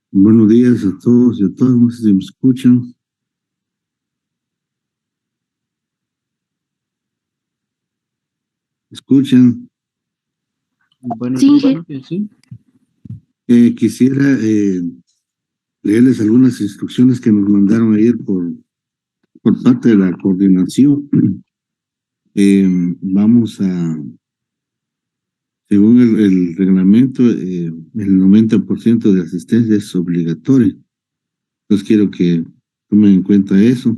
Buenos días a todos y a todas, no sé si me escuchan. ¿Escuchan? Buenos Sí, días, sí. Quisiera leerles algunas instrucciones que nos mandaron ayer por parte de la coordinación. Vamos a, según el reglamento, el 90% de asistencia es obligatoria. Entonces quiero que tomen en cuenta eso.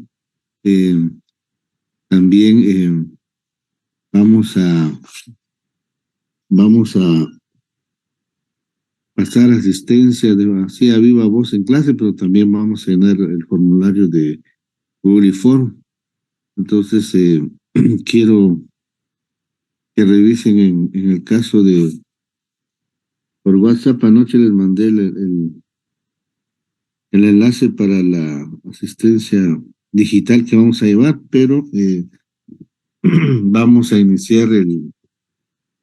También vamos a pasar asistencia así a viva voz en clase, pero también vamos a llenar el formulario de Google Form. Entonces, quiero que revisen en el caso por WhatsApp. Anoche les mandé el enlace para la asistencia digital que vamos a llevar, pero vamos a iniciar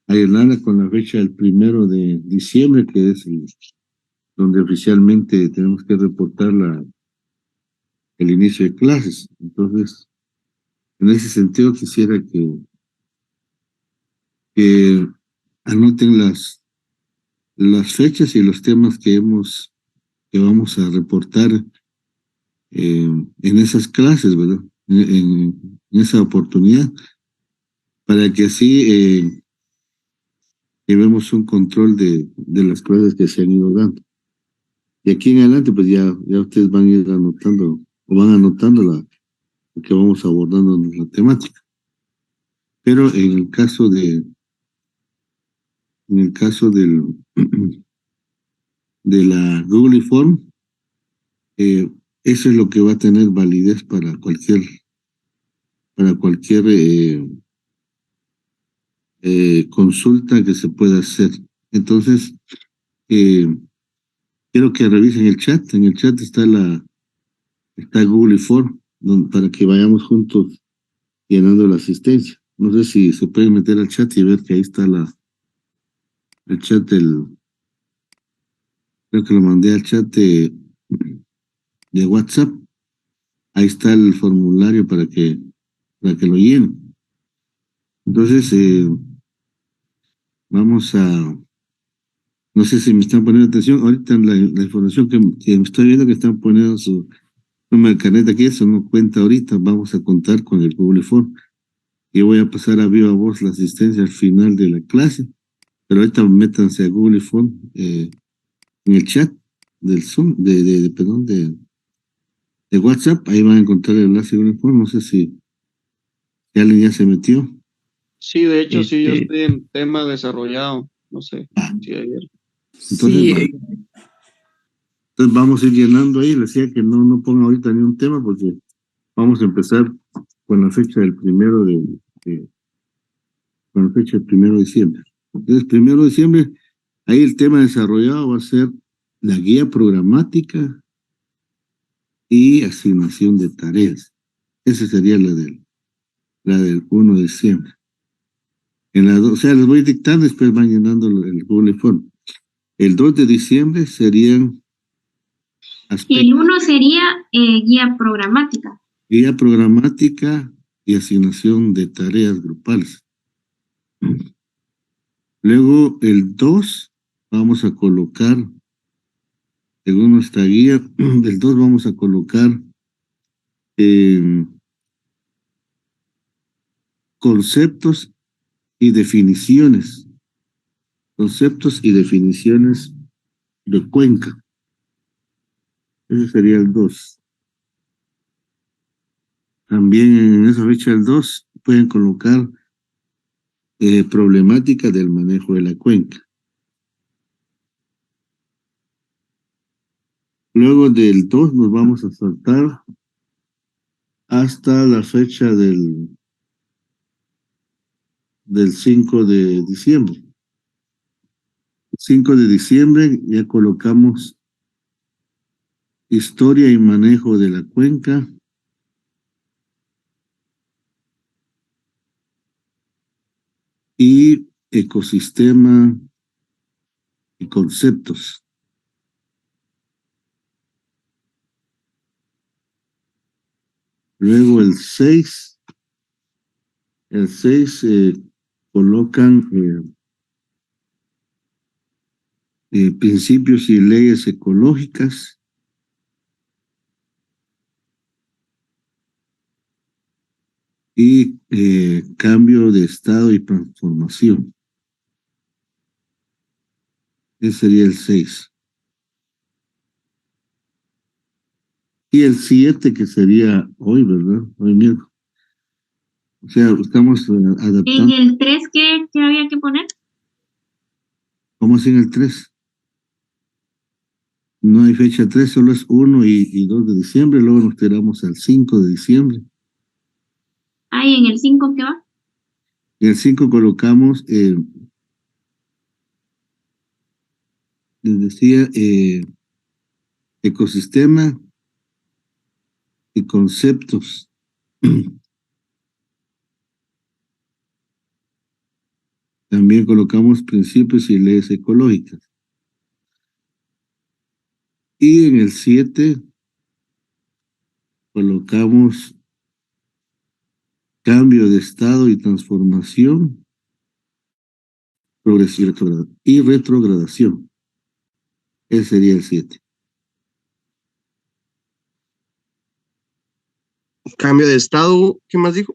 a llenarla con la fecha del 1 de diciembre, que es donde oficialmente tenemos que reportar el inicio de clases. Entonces, en ese sentido, quisiera que anoten las fechas y los temas que vamos a reportar en esas clases, ¿verdad? En esa oportunidad, para que así llevemos un control de las clases que se han ido dando. Y aquí en adelante, pues ya ustedes van a ir anotando, o van anotando lo que vamos abordando en la temática. Pero en el caso de la Google Form, eso es lo que va a tener validez para cualquier consulta que se pueda hacer. Entonces, quiero que revisen el chat. En el chat está Google Form. para que vayamos juntos llenando la asistencia. No sé si se pueden meter al chat y ver que ahí está el chat creo que lo mandé al chat de WhatsApp. Ahí está el formulario para que lo llenen. Entonces, vamos no sé si me están poniendo atención, ahorita la información que me estoy viendo que están poniendo su número de carnet aquí, eso no cuenta ahorita, vamos a contar con el Google Form. Yo voy a pasar a viva voz la asistencia al final de la clase, pero ahorita métanse a Google Form en el chat del Zoom, perdón, de WhatsApp, ahí van a encontrar el enlace de Google Form, no sé si alguien ya se metió. Sí, de hecho, sí, yo Este, estoy en tema desarrollado. No sé si ayer. Entonces, sí, entonces vamos a ir llenando ahí, les decía que no ponga ahorita ni un tema porque vamos a empezar con la fecha del con la fecha del 1 de diciembre. Entonces, 1 de diciembre, ahí el tema desarrollado va a ser la guía programática y asignación de tareas. Esa sería la del 1 de diciembre. O sea, les voy dictando y después van llenando el Google Form. El 2 de diciembre serían El 1 sería guía programática. guía programática y asignación de tareas grupales. Luego, el 2 vamos a colocar, según nuestra guía, del 2 vamos a colocar conceptos y definiciones. Conceptos y definiciones de Cuenca. Ese sería el 2. También en esa fecha del 2 pueden colocar problemática del manejo de la cuenca. Luego del 2 nos vamos a saltar hasta la fecha del 5 de diciembre. 5 de diciembre ya colocamos historia y manejo de la cuenca. Y ecosistema y conceptos. Luego el 6 colocan principios y leyes ecológicas. Y cambio de estado y transformación. Ese sería el 6. Y el 7, que sería hoy, ¿verdad? Hoy miércoles. O sea, estamos adaptando. En el 3, ¿qué había que poner? ¿Cómo así en el 3? No hay fecha 3, solo es 1 y 2 de diciembre, luego nos tiramos al 5 de diciembre. Ah, ¿y en el 5 qué va? En el 5 colocamos, les decía, ecosistema y conceptos. También colocamos principios y leyes ecológicas. Y en el 7 colocamos cambio de estado y transformación, progresión y retrogradación. Ese sería el 7. cambio de estado, ¿qué más dijo?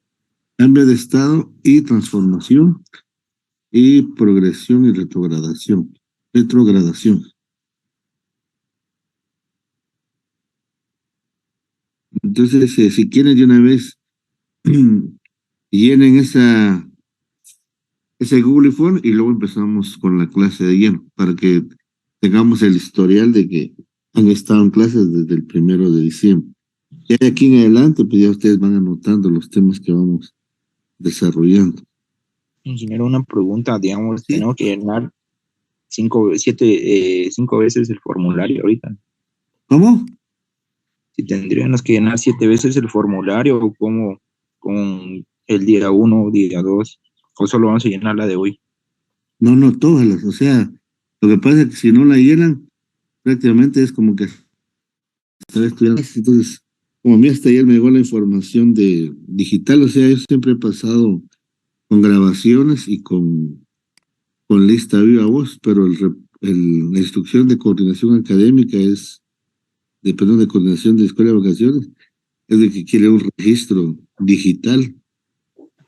Cambio de estado y transformación y progresión y retrogradación. Retrogradación. Entonces, si quieren de una vez llenen ese Google Form y luego empezamos con la clase de lleno para que tengamos el historial de que han estado en clases desde el 1 de diciembre. Y de aquí en adelante, pues ya ustedes van anotando los temas que vamos desarrollando. Ingeniero, una pregunta, digamos, Sí. tengo que llenar 5 veces el formulario ahorita. ¿Cómo? si tendríamos que llenar 7 veces el formulario o como con el día 1, día 2, o solo vamos a llenar la de hoy. No, todas las, o sea, lo que pasa es que si no la llenan, prácticamente es como que estar estudiando. Entonces, como a mí hasta ayer me llegó la información de digital, o sea, yo siempre he pasado con grabaciones y con lista viva voz, pero la instrucción de coordinación académica de coordinación de escuela de vacaciones, es de que quiere un registro digital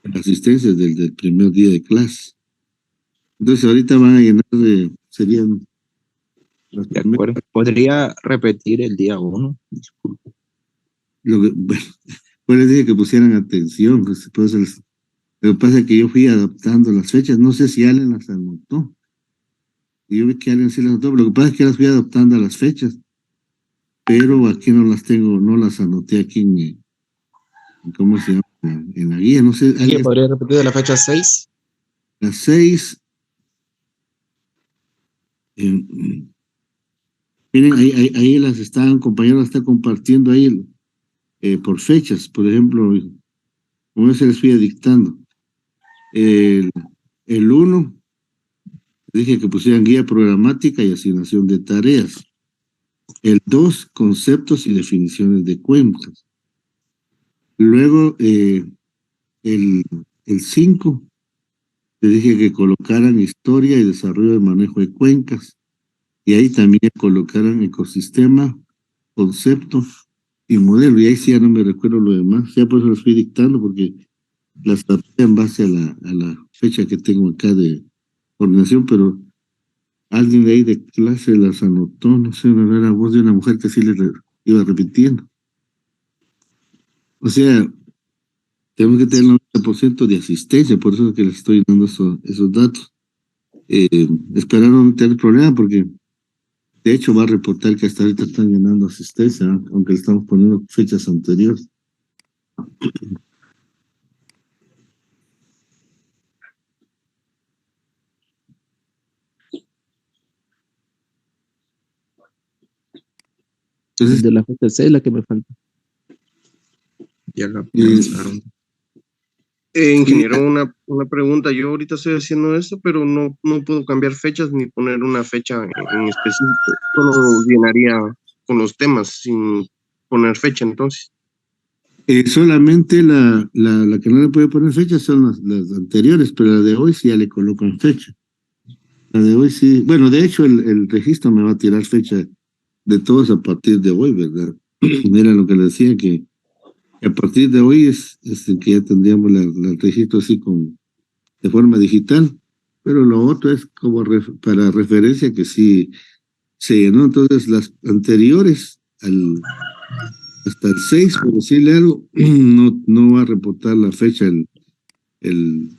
de asistencias del primer día de clase. Entonces ahorita van a llenar serían las De primeras. acuerdo. ¿Podría repetir el día 1? Disculpe. Bueno, pues les dije que pusieran atención, pues, lo que pasa es que yo fui adaptando las fechas, no sé si Allen las anotó. Y yo vi que Allen sí las anotó, pero lo que pasa es que las fui adaptando a las fechas, pero aquí no las tengo, no las anoté aquí ¿cómo se llama? En la guía, no sé. ¿Qué podría repetir de la fecha 6? Las 6, miren, ahí las están, compañeros, está compartiendo ahí por fechas, por ejemplo, como se les fui dictando. El 1, dije que pusieran guía programática y asignación de tareas. El 2, conceptos y definiciones de cuencas. Luego, el 5, les dije que colocaran historia y desarrollo de manejo de cuencas. Y ahí también colocaran ecosistema, concepto y modelo. Y ahí sí ya no me recuerdo lo demás. Ya por eso los fui dictando, porque las adapté en base a la fecha que tengo acá de coordinación, pero alguien de ahí de clase las anotó, no sé, era la voz de una mujer que sí le iba repitiendo. O sea, tenemos que tener el 90% de asistencia, por eso es que les estoy dando esos datos. Esperar no tener problema, porque de hecho va a reportar que hasta ahorita están llenando asistencia, ¿no? Aunque le estamos poniendo fechas anteriores. Entonces, De la fecha 6 la que me falta. Ya la Eh, pensaron. Ingeniero, una pregunta. Yo ahorita estoy haciendo esto, pero no puedo cambiar fechas ni poner una fecha en específico. Solo llenaría con los temas sin poner fecha, entonces. solamente la que no le puede poner fecha son las anteriores, pero la de hoy sí ya le colocan fecha. La de hoy sí, bueno, de hecho el registro me va a tirar fecha de todos a partir de hoy, ¿verdad? Era lo que le decía, que a partir de hoy es el que ya tendríamos el registro así de forma digital, pero lo otro es como para referencia que sí se llenó. Entonces las anteriores hasta el 6, por decirle algo, no va a reportar la fecha el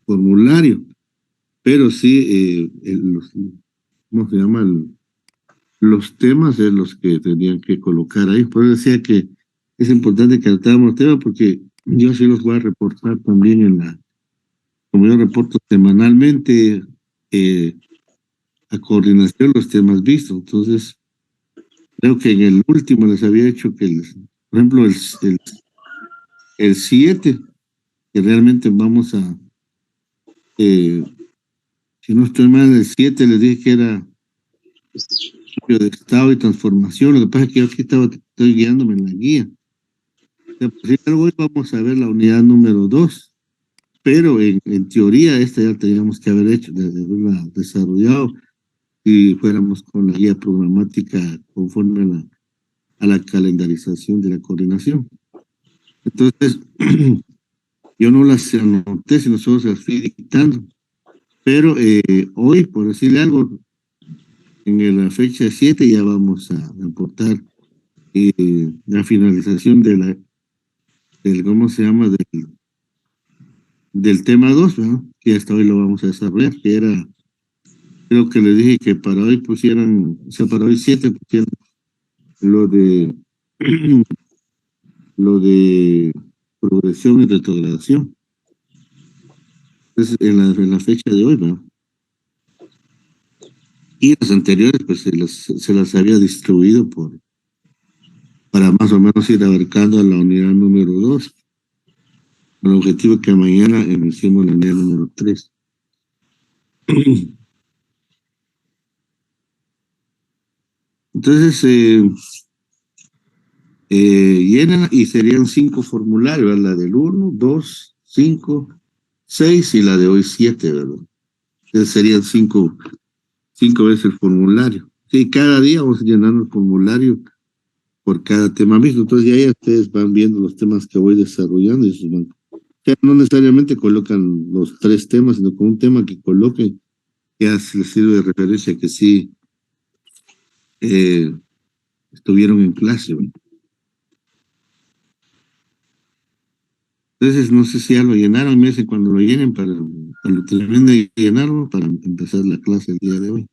formulario, pero sí ¿cómo se llama? Los temas es los que tenían que colocar ahí. Por eso decía que es importante que tratáramos el tema, porque yo sí los voy a reportar también como yo reporto semanalmente a coordinación los temas vistos. Entonces, creo que en el último les había hecho que, por ejemplo, el 7, que realmente vamos si no estoy mal, el 7 les dije que era de estado y transformación. Lo que pasa es que yo aquí estoy guiándome en la guía. O sea, pues, hoy vamos a ver la unidad número 2, pero en teoría esta ya teníamos que haber hecho, de haberla desarrollado, si fuéramos con la guía programática conforme a la calendarización de la coordinación. Entonces, yo no las anoté, sino solo se las fui dictando. Pero hoy, por decirle algo, en la fecha 7 ya vamos a reportar la finalización del ¿cómo se llama? Del tema 2, ¿no? Que hasta hoy lo vamos a desarrollar, que era, creo que les dije que para hoy pusieran, o sea, para hoy 7 pusieran lo de lo de progresión y retrogradación. Entonces, en la fecha de hoy, ¿no? Y las anteriores, pues se las había distribuido para más o menos ir abarcando a la unidad número 2, con el objetivo que mañana iniciemos la unidad número 3. Entonces, llenan y serían 5 formularios, ¿verdad? La del 1, 2, 5, 6 y la de hoy 7, ¿verdad? Entonces serían 5 veces el formulario. Sí, cada día vamos llenando el formulario por cada tema mismo. Entonces ya ustedes van viendo los temas que voy desarrollando y ya no necesariamente colocan los 3 temas, sino con un tema que coloquen, ya les sirve de referencia que sí estuvieron en clase, ¿verdad? Entonces, no sé si ya lo llenaron, me dice cuando lo llenen, para cuando terminen de llenarlo, para empezar la clase el día de hoy.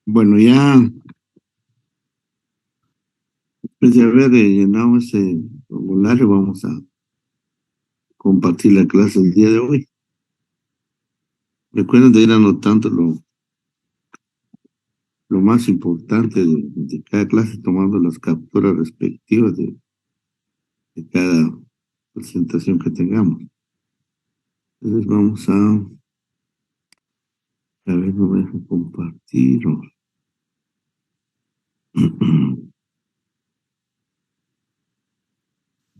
Bueno, ya después de haber llenado ese formulario, vamos a compartir la clase el día de hoy. Recuerden de ir anotando lo más importante de cada clase, tomando las capturas respectivas de cada presentación que tengamos. Entonces vamos a ver, no me dejo compartir.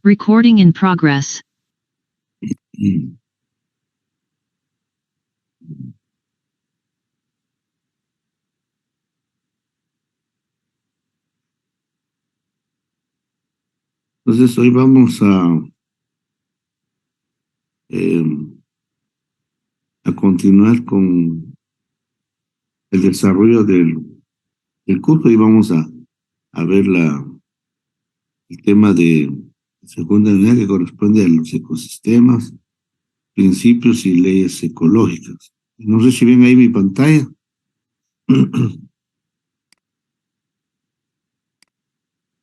Recording in progress. Entonces hoy vamos a continuar con el desarrollo del curso y vamos a ver el tema de segunda unidad que corresponde a los ecosistemas, principios y leyes ecológicas. No sé si ven ahí mi pantalla.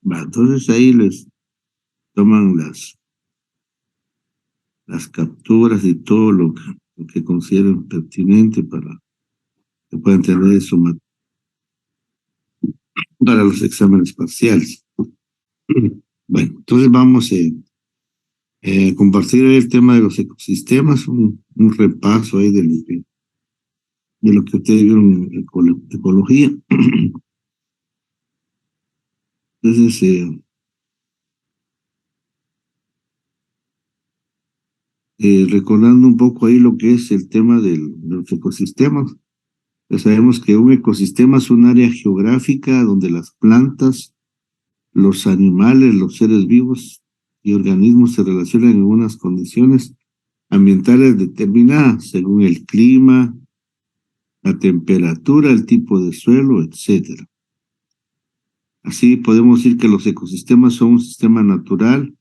Entonces ahí les toman las capturas y todo lo que consideren pertinente para que puedan tener eso para los exámenes parciales. Bueno, entonces vamos a compartir hoy el tema de los ecosistemas, un repaso ahí de lo que ustedes vieron en ecología. Entonces, recordando un poco ahí lo que es el tema de los ecosistemas, pues sabemos que un ecosistema es un área geográfica donde las plantas, los animales, los seres vivos y organismos se relacionan en unas condiciones ambientales determinadas según el clima, la temperatura, el tipo de suelo, etcétera. Así podemos decir que los ecosistemas son un sistema natural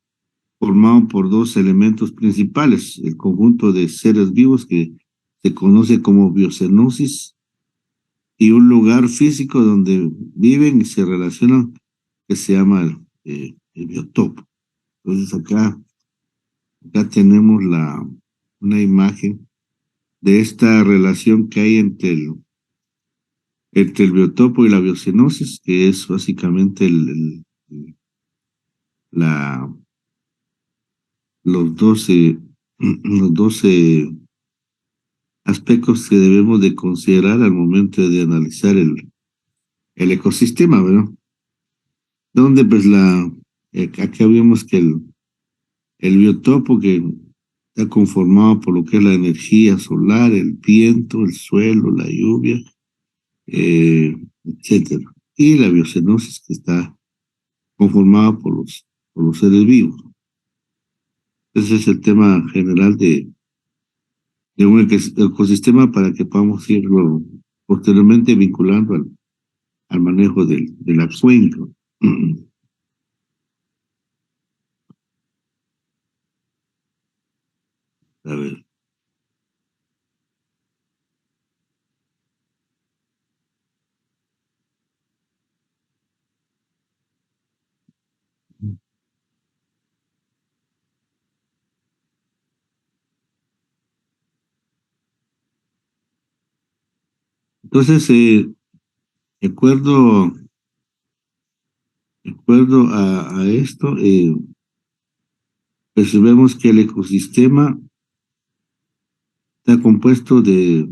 formado por dos elementos principales: el conjunto de seres vivos que se conoce como biocenosis y un lugar físico donde viven y se relacionan que se llama el biotopo. Entonces acá tenemos una imagen de esta relación que hay entre el biotopo y la biocenosis, que es básicamente los 12 aspectos que debemos de considerar al momento de analizar el ecosistema, ¿verdad? Donde pues acá vemos que el biotopo que está conformado por lo que es la energía solar, el viento, el suelo, la lluvia, etcétera. Y la biocenosis que está conformada por los seres vivos. Ese es el tema general de un ecosistema para que podamos irlo posteriormente vinculando al manejo de la cuenca. A ver. Entonces, de acuerdo a esto, pues vemos que el ecosistema está compuesto de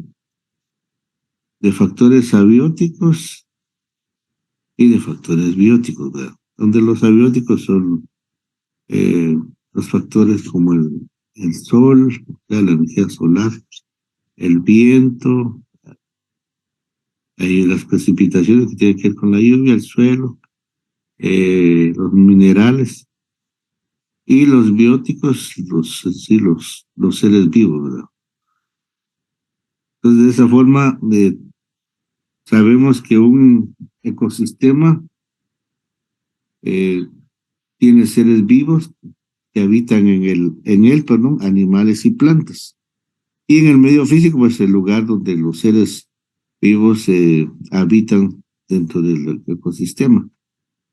factores abióticos y de factores bióticos, ¿verdad? Donde los abióticos son los factores como el sol, la energía solar, el viento, las precipitaciones que tienen que ver con la lluvia, el suelo, los minerales y los bióticos, los seres vivos, ¿verdad? Entonces, de esa forma, sabemos que un ecosistema tiene seres vivos que habitan en él, animales y plantas. Y en el medio físico, pues el lugar donde los seres vivos habitan dentro del ecosistema.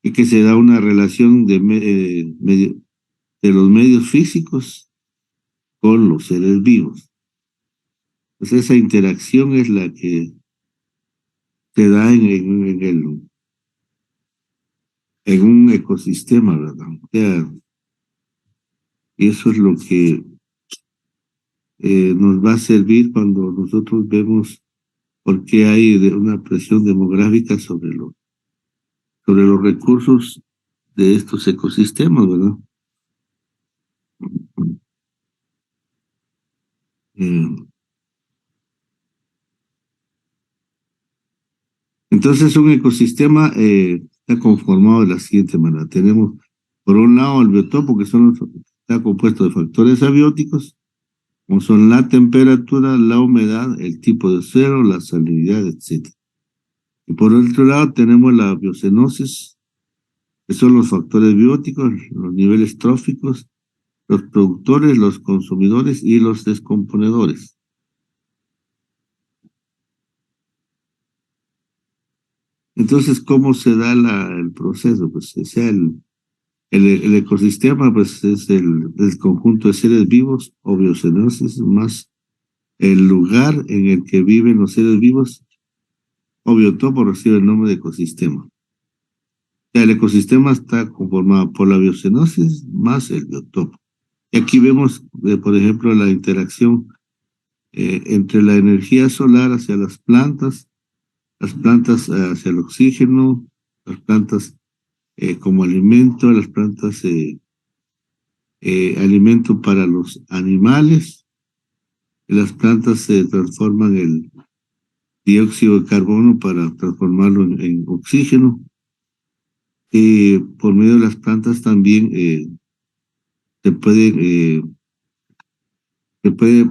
Y que se da una relación de los medios físicos con los seres vivos. Pues esa interacción es la que se da en un ecosistema, ¿verdad? O sea, y eso es lo que nos va a servir cuando nosotros vemos por qué hay una presión demográfica sobre los recursos de estos ecosistemas, ¿verdad? Entonces un ecosistema está conformado de la siguiente manera. Tenemos por un lado el biotopo, que está compuesto de factores abióticos, como son la temperatura, la humedad, el tipo de suelo, la salinidad, etc. Y por otro lado tenemos la biocenosis, que son los factores bióticos, los niveles tróficos, los productores, los consumidores y los descomponedores. Entonces, ¿cómo se da el proceso? Pues sea el ecosistema, pues es el conjunto de seres vivos o biocenosis más el lugar en el que viven los seres vivos o biotopo recibe el nombre de ecosistema. O sea, el ecosistema está conformado por la biocenosis más el biotopo. Y aquí vemos, por ejemplo, la interacción entre la energía solar hacia las plantas hacia el oxígeno, las plantas como alimento, las plantas alimento para los animales, las plantas se transforman el dióxido de carbono para transformarlo en oxígeno. Por medio de las plantas también se puede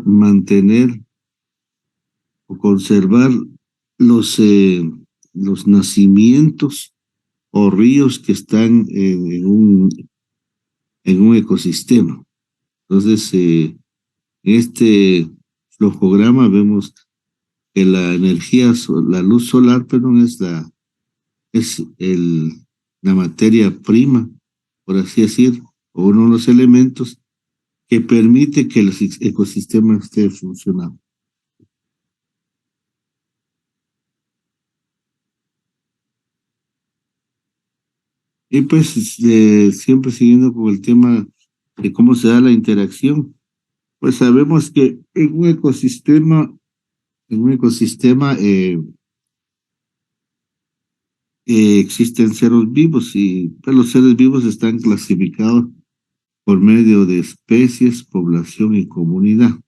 mantener o conservar los nacimientos o ríos que están en un ecosistema. Entonces, en este flujograma vemos que la energía, la luz solar, perdón, es la materia prima, por así decir, o uno de los elementos que permite que el ecosistema esté funcionando. Y pues siempre siguiendo con el tema de cómo se da la interacción, pues sabemos que en un ecosistema existen seres vivos y pues, los seres vivos están clasificados por medio de especies, población y comunidad.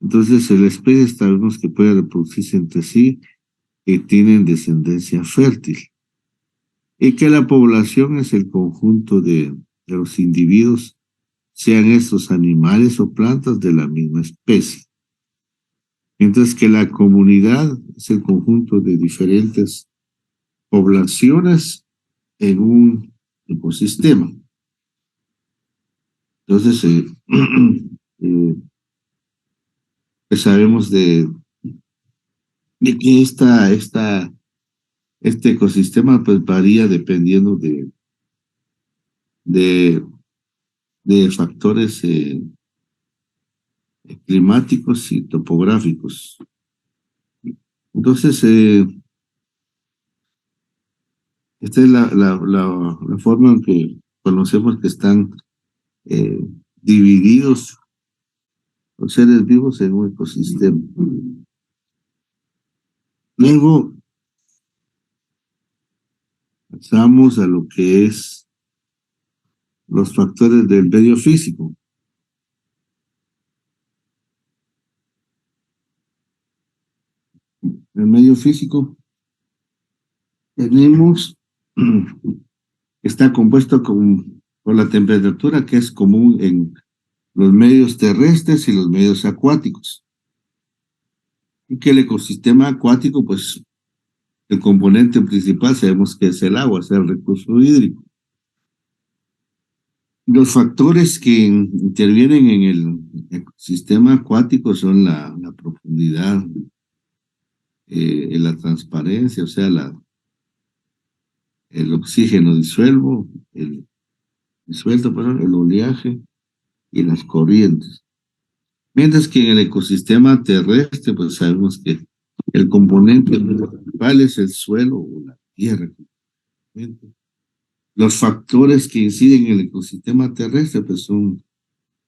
Entonces, la especie sabemos que puede reproducirse entre sí y tienen descendencia fértil. Y que la población es el conjunto de los individuos, sean estos animales o plantas de la misma especie. Mientras que la comunidad es el conjunto de diferentes poblaciones en un ecosistema. Entonces, pues sabemos de que este ecosistema pues varía dependiendo de, de factores climáticos y topográficos. Entonces, esta es la forma en que conocemos que están eh, divididos los seres vivos en un ecosistema. Luego pasamos a lo que es los factores del medio físico. El medio físico tenemos, está compuesto por la temperatura que es común en los medios terrestres y los medios acuáticos. Y que el ecosistema acuático, pues, el componente principal sabemos que es el agua, es el recurso hídrico. Los factores que intervienen en el ecosistema acuático son la profundidad, la transparencia, o sea, el oxígeno disuelto, perdón, el oleaje y las corrientes. Mientras que en el ecosistema terrestre, pues sabemos que el componente principal es el suelo o la tierra. Los factores que inciden en el ecosistema terrestre, pues son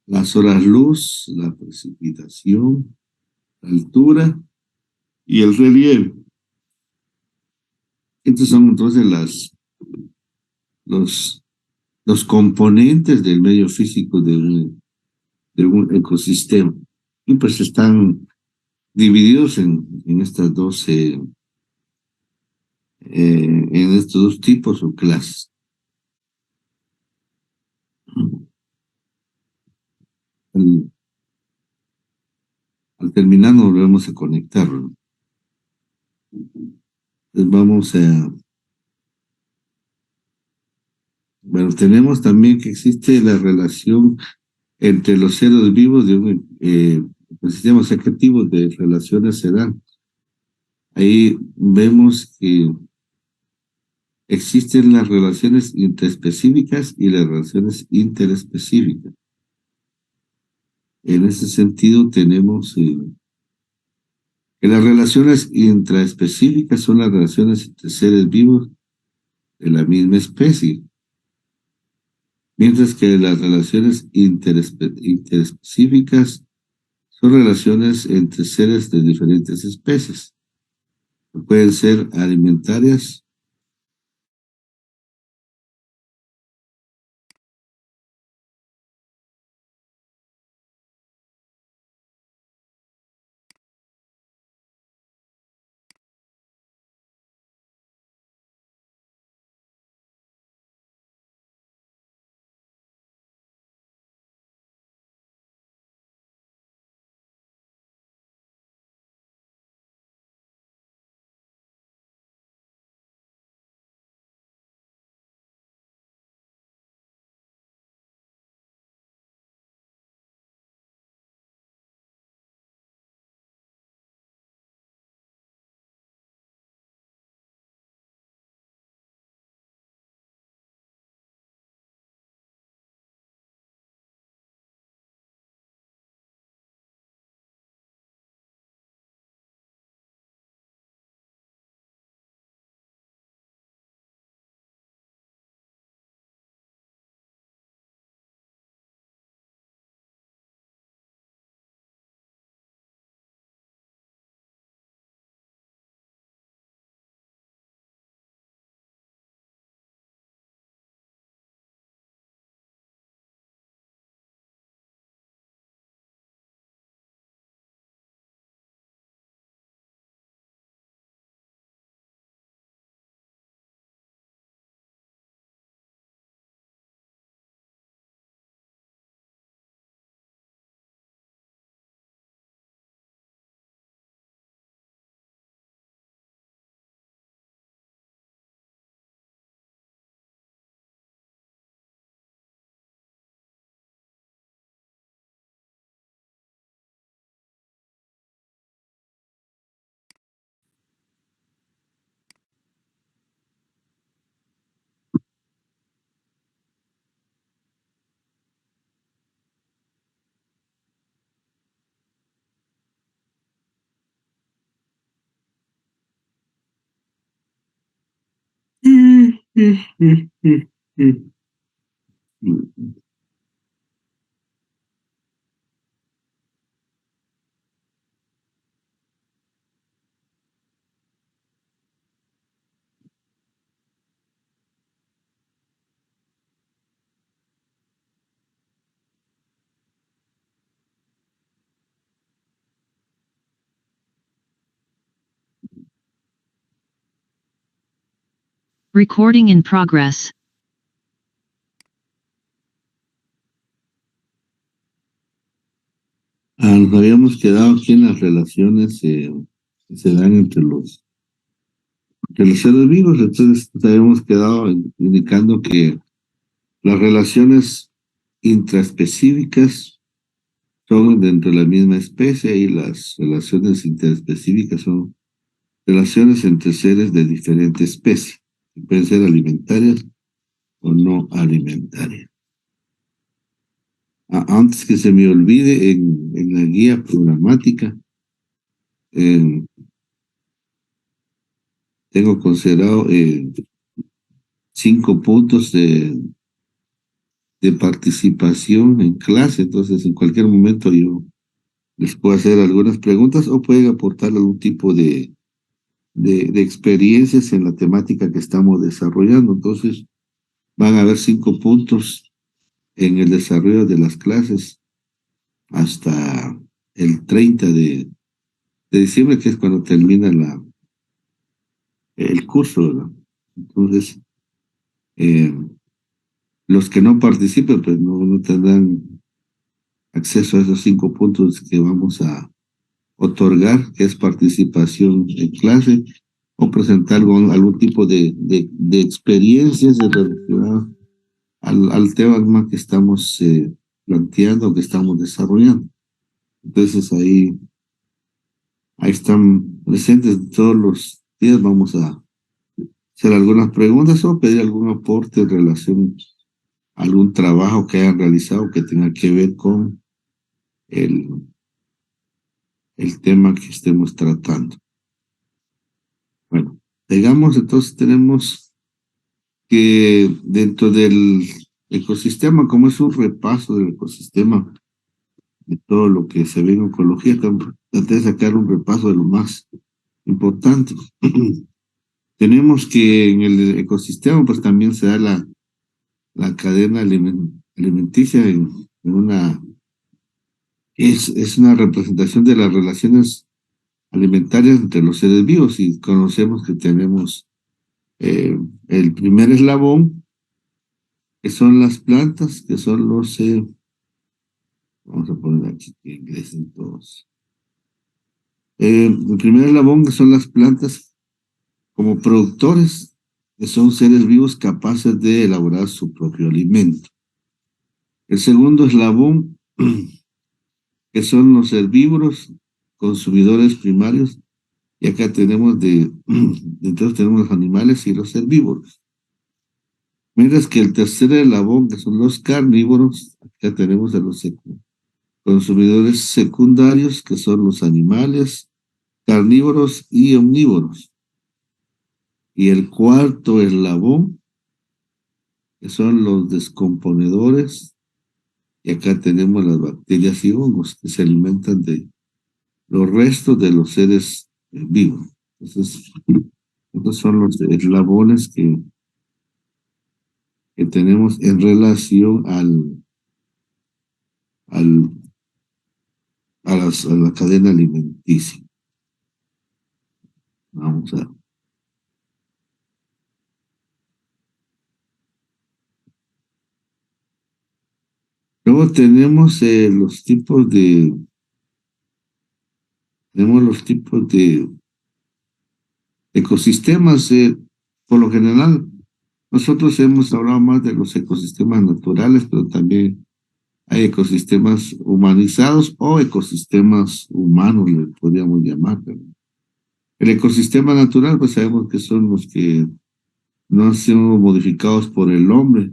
las horas luz, la precipitación, la altura y el relieve. Estos son entonces los componentes del medio físico de un ecosistema. Y pues están divididos en estas en estos dos tipos o clases. Al, al terminar nos volvemos a conectar. Entonces vamos a... Bueno, tenemos también que existe la relación entre los seres vivos de un ecosistema, o sea, qué tipo de relaciones se dan. Ahí vemos que existen las relaciones intraespecíficas y las relaciones interespecíficas. En ese sentido tenemos que las relaciones intraespecíficas son las relaciones entre seres vivos de la misma especie, mientras que las relaciones interespecíficas son relaciones entre seres de diferentes especies. Pueden ser alimentarias, Recording in progress. Nos habíamos quedado aquí en las relaciones que se dan entre los seres vivos. Entonces nos habíamos quedado indicando que las relaciones intraespecíficas son dentro de la misma especie y las relaciones interespecíficas son relaciones entre seres de diferente especie, que pueden ser alimentarias o no alimentarias. Antes que se me olvide, en la guía programática, tengo considerado 5 puntos de participación en clase. Entonces en cualquier momento yo les puedo hacer algunas preguntas o pueden aportar algún tipo de experiencias en la temática que estamos desarrollando. Entonces van a haber 5 puntos en el desarrollo de las clases hasta el 30 de diciembre, que es cuando termina el curso, ¿verdad? Entonces, los que no participen, pues no tendrán acceso a esos 5 puntos que vamos a otorgar, que es participación en clase o presentar algún tipo de experiencias relacionadas al tema que estamos planteando, que estamos desarrollando. Entonces ahí están presentes todos los días. Vamos a hacer algunas preguntas o pedir algún aporte en relación a algún trabajo que hayan realizado que tenga que ver con el tema que estemos tratando. Bueno, digamos, entonces tenemos que dentro del ecosistema, como es un repaso del ecosistema, de todo lo que se ve en oncología, traté de sacar un repaso de lo más importante. Tenemos que en el ecosistema pues también se da la cadena alimenticia en una es una representación de las relaciones alimentarias entre los seres vivos, y conocemos que tenemos el primer eslabón, que son las plantas, que son los vamos a poner aquí en inglés en todos. El primer eslabón, que son las plantas como productores, que son seres vivos capaces de elaborar su propio alimento. El segundo eslabón, que son los herbívoros, consumidores primarios, y acá tenemos entonces tenemos los animales y los herbívoros. Mientras que el tercer eslabón, que son los carnívoros, acá tenemos a los consumidores secundarios, que son los animales, carnívoros y omnívoros. Y el cuarto eslabón, que son los descomponedores, y acá tenemos las bacterias y hongos, que se alimentan de los restos de los seres vivos. Entonces, estos son los eslabones que tenemos en relación a la cadena alimenticia. Vamos a luego tenemos los tipos de ecosistemas. Por lo general, nosotros hemos hablado más de los ecosistemas naturales, pero también hay ecosistemas humanizados o ecosistemas humanos, le podríamos llamar. El ecosistema natural, pues sabemos que son los que no han sido modificados por el hombre.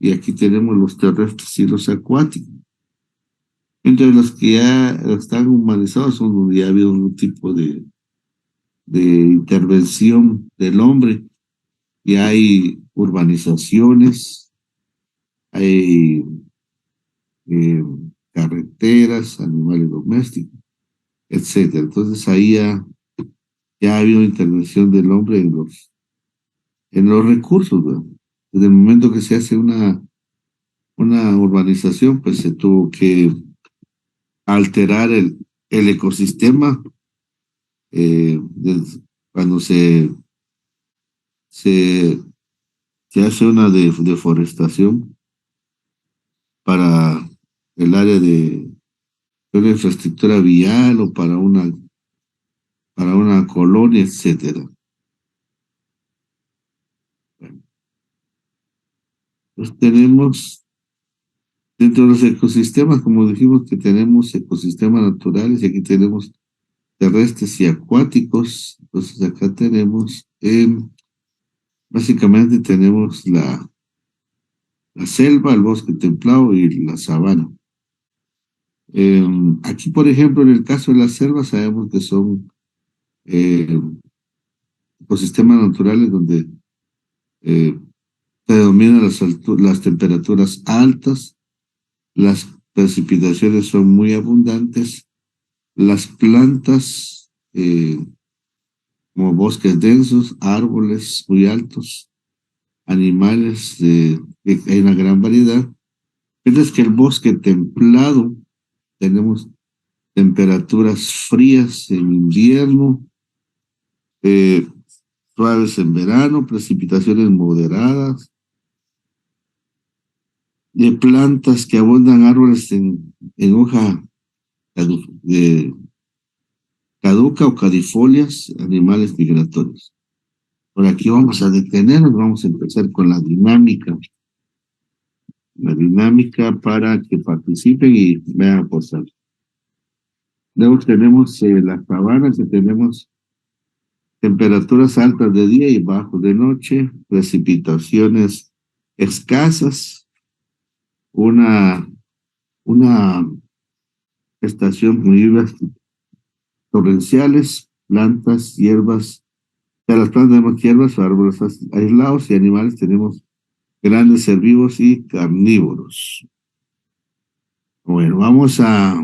Y aquí tenemos los terrestres y los acuáticos. Entre los que ya están humanizados son donde ya ha habido un tipo de intervención del hombre, y hay urbanizaciones, hay eh, carreteras, animales domésticos, etcétera. Entonces ahí ya ha habido intervención del hombre en los recursos, ¿verdad? Desde el momento que se hace una urbanización, pues se tuvo que alterar el ecosistema cuando se, se hace una deforestación para el área de una infraestructura vial o para una colonia, etcétera. Bueno, pues tenemos dentro de los ecosistemas, como dijimos, que tenemos ecosistemas naturales y aquí tenemos terrestres y acuáticos. Entonces acá tenemos, básicamente tenemos la selva, el bosque templado y la sabana. Aquí, por ejemplo, en el caso de la selva, sabemos que son ecosistemas naturales donde predominan las temperaturas altas, las precipitaciones son muy abundantes, las plantas, como bosques densos, árboles muy altos, animales, hay una gran variedad. Mientras que el bosque templado, tenemos temperaturas frías en invierno, suaves en verano, precipitaciones moderadas, de plantas que abundan árboles en hoja caduca o cadifolias, animales migratorios. Por aquí vamos a detenernos, vamos a empezar con la dinámica para que participen y vean aportar. Luego tenemos la sabana, que tenemos temperaturas altas de día y bajos de noche, precipitaciones escasas, una estación con lluvias torrenciales, plantas, hierbas. De las plantas tenemos hierbas o árboles aislados y animales tenemos grandes herbívoros y carnívoros. Bueno, vamos a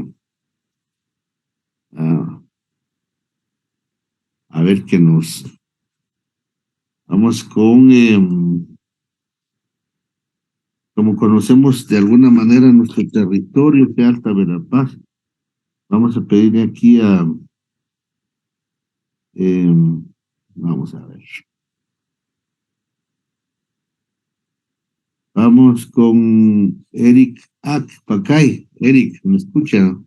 ver qué vamos con, como conocemos de alguna manera nuestro territorio de Alta Verapaz, vamos a pedirle aquí vamos a ver. Vamos con Eric Pacay. Eric, ¿me escucha?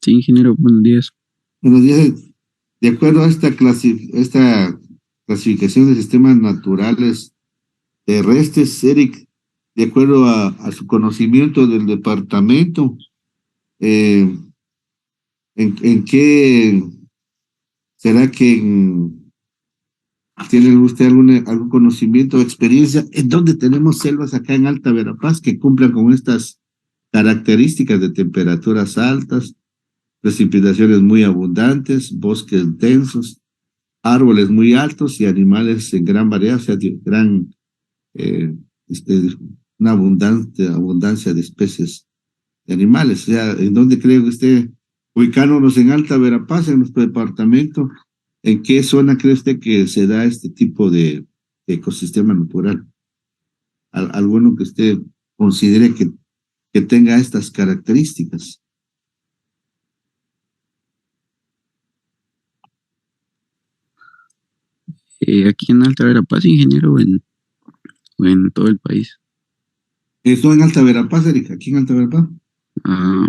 Sí, ingeniero, buenos días. Buenos días. De acuerdo a esta clasificación de sistemas naturales terrestres, Eric, de acuerdo a su conocimiento del departamento, ¿en qué será que tiene usted algún conocimiento o experiencia en donde tenemos selvas acá en Alta Verapaz que cumplan con estas características de temperaturas altas, precipitaciones muy abundantes, bosques densos, árboles muy altos y animales en gran variedad, o sea, una abundancia de especies de animales? O sea, ¿en dónde cree usted, ubicándonos en Alta Verapaz, en nuestro departamento, en qué zona cree usted que se da este tipo de ecosistema natural? ¿Alguno que usted considere que tenga estas características? Aquí en Alta Verapaz, ingeniero, o en todo el país. Estoy en Alta Verapaz, Erika, aquí en Alta Verapaz. Ah,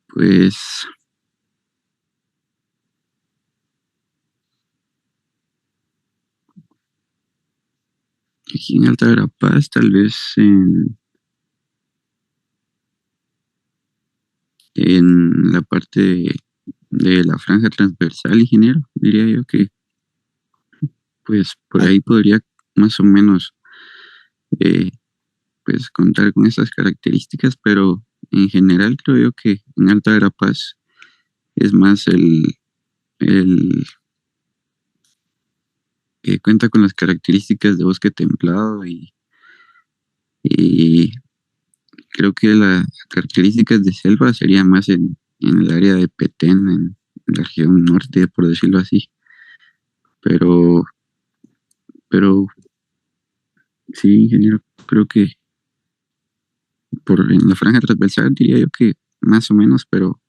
pues aquí en Alta Verapaz, tal vez en la parte de la franja transversal, ingeniero, diría yo que pues por ahí podría más o menos pues contar con esas características, pero en general creo yo que en Alta Verapaz es más el que cuenta con las características de bosque templado y creo que las características de selva sería más en el área de Petén, en la región norte, por decirlo así. Pero sí, ingeniero, creo que en la franja transversal diría yo que más o menos, pero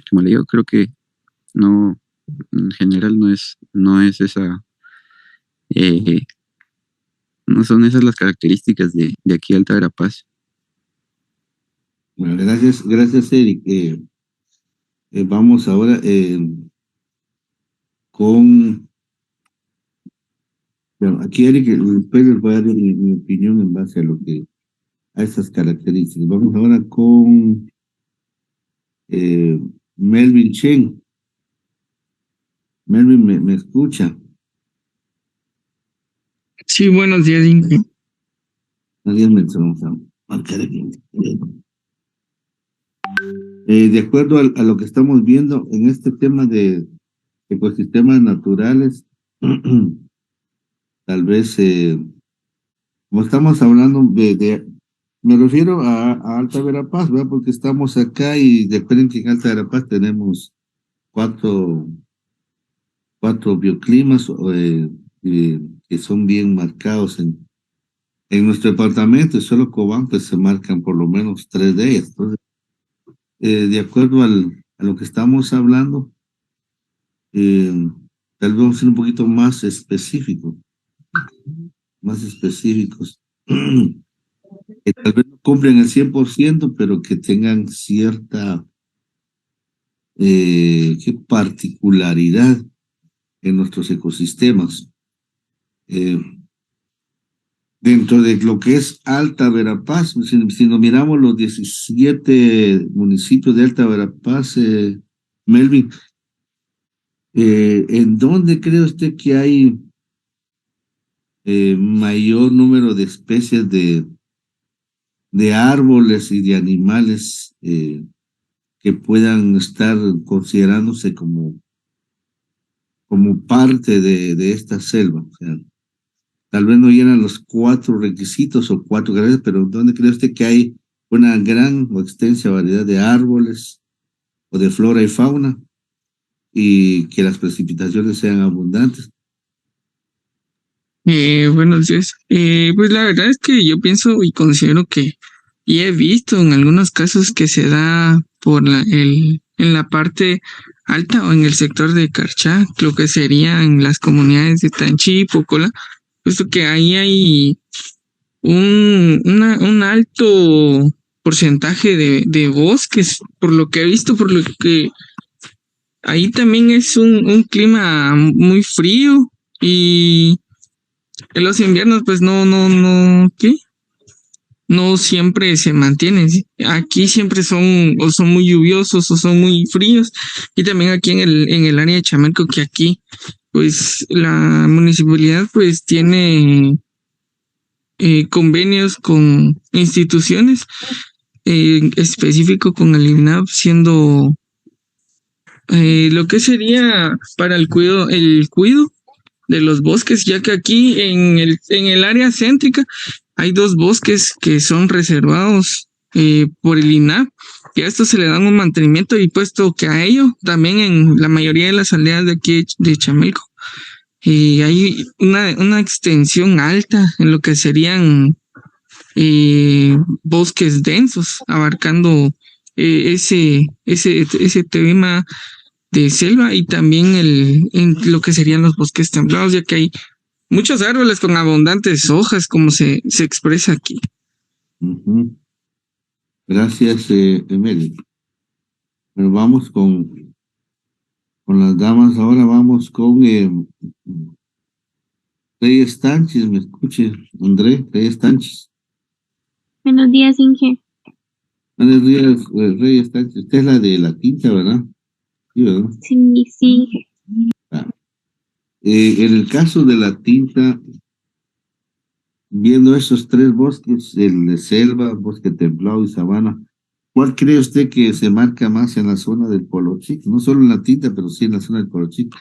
como le digo, creo que no, en general no es esa, eh, no son esas las características de aquí Alta Verapaz. Bueno, gracias, Eric. Vamos ahora con, bueno, aquí Eric, después les voy a dar mi opinión en base a esas características. Vamos ahora con Melvin Chen. Melvin, ¿me escucha? Sí, buenos días, Inge. Nadie me vamos a marcar aquí. De acuerdo a lo que estamos viendo en este tema de ecosistemas naturales, tal vez, como estamos hablando me refiero a Alta Verapaz, ¿verdad? Porque estamos acá y recuerden que en Alta Verapaz tenemos cuatro bioclimas que son bien marcados en nuestro departamento, y solo Cobán pues se marcan por lo menos 3 de ellas. Entonces, de acuerdo a lo que estamos hablando, tal vez vamos a ser un poquito más específicos, que tal vez no cumplen el 100%, pero que tengan cierta particularidad en nuestros ecosistemas. Dentro de lo que es Alta Verapaz, si nos miramos los 17 municipios de Alta Verapaz, Melvin, ¿en dónde cree usted que hay mayor número de especies de árboles y de animales que puedan estar considerándose como parte de esta selva? O sea, tal vez no llenan los 4 requisitos o 4 grados, pero ¿dónde cree usted que hay una gran o extensa variedad de árboles o de flora y fauna y que las precipitaciones sean abundantes? Buenos días. Pues la verdad es que yo pienso y considero que, y he visto en algunos casos que se da en la parte alta o en el sector de Carchá, lo que serían las comunidades de Tanchi y Pocola, puesto que ahí hay un alto porcentaje de bosques, por lo que he visto, por lo que ahí también es un clima muy frío y en los inviernos pues ¿qué? No siempre se mantienen. ¿Sí? Aquí siempre son muy lluviosos o son muy fríos. Y también aquí en el área de Chamelco, que aquí pues la municipalidad pues tiene convenios con instituciones, específico con el INAP, siendo lo que sería para el cuidado de los bosques, ya que aquí en el área céntrica hay 2 bosques que son reservados por el INAP, y a esto se le dan un mantenimiento, y puesto que a ello también en la mayoría de las aldeas de aquí de Chamelco hay una extensión alta en lo que serían bosques densos, abarcando ese tema de selva, y también en lo que serían los bosques templados, ya que hay muchos árboles con abundantes hojas, como se expresa aquí. Uh-huh. Gracias, Emily. Pero vamos con las damas. Ahora vamos con Reyes Tánchez. ¿Me escuche, André? Reyes Tánchez. Buenos días, Inge. Buenos días, Reyes Tánchez. Usted es la de la tinta, ¿verdad? Sí, ¿verdad? Sí. En el caso de la tinta, viendo esos tres bosques, el de selva, bosque templado y sabana, ¿cuál cree usted que se marca más en la zona del Polo Chico? No solo en la tinta, pero sí en la zona del Polo Chico.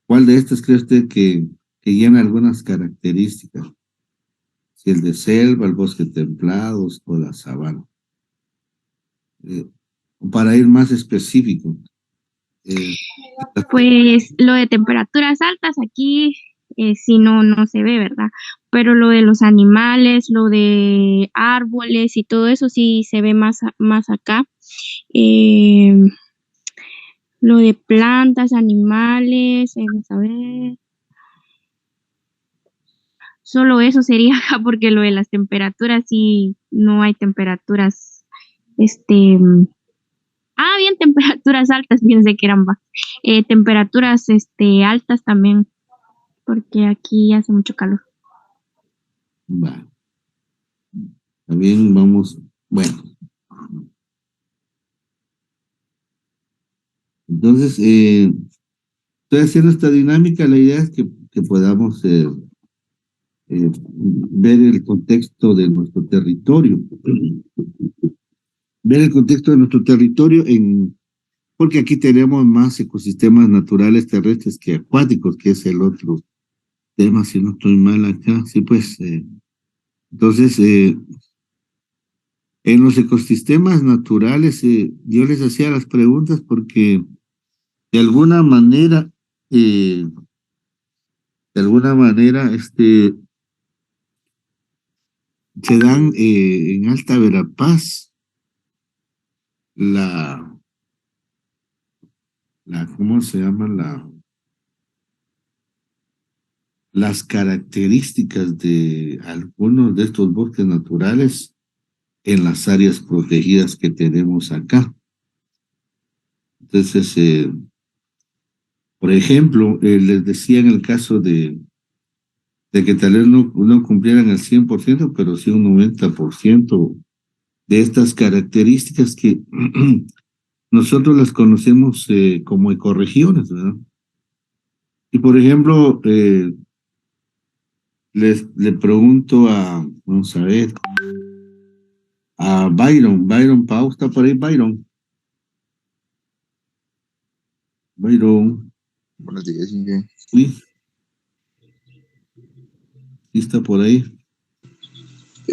¿Cuál de estas cree usted que llena algunas características? Si el de selva, el bosque templado o la sabana. Para ir más específico. Pues lo de temperaturas altas aquí sí no se ve, ¿verdad? Pero lo de los animales, lo de árboles y todo eso sí se ve más acá. Eh, lo de plantas, animales, vamos a ver. Solo eso sería acá porque lo de las temperaturas sí no hay temperaturas, bien, temperaturas altas, pensé que eran bajas. Temperaturas altas también, porque aquí hace mucho calor. Va. También vamos, bueno. Entonces, estoy haciendo esta dinámica, la idea es que podamos ver el contexto de nuestro territorio. Ver el contexto de nuestro territorio porque aquí tenemos más ecosistemas naturales terrestres que acuáticos, que es el otro tema, si no estoy mal acá. Sí, pues, entonces, en los ecosistemas naturales, yo les hacía las preguntas porque de alguna manera, se dan en Alta Verapaz ¿cómo se llama? Las características de algunos de estos bosques naturales en las áreas protegidas que tenemos acá. Entonces, por ejemplo, les decía en el caso de que tal vez no cumplieran al 100%, pero sí un 90% de estas características que nosotros las conocemos como ecorregiones, ¿verdad? Y por ejemplo, le pregunto vamos a ver, a Byron Pau, ¿está por ahí Byron? Byron, Buenos días, Inge. sí, sí está por ahí.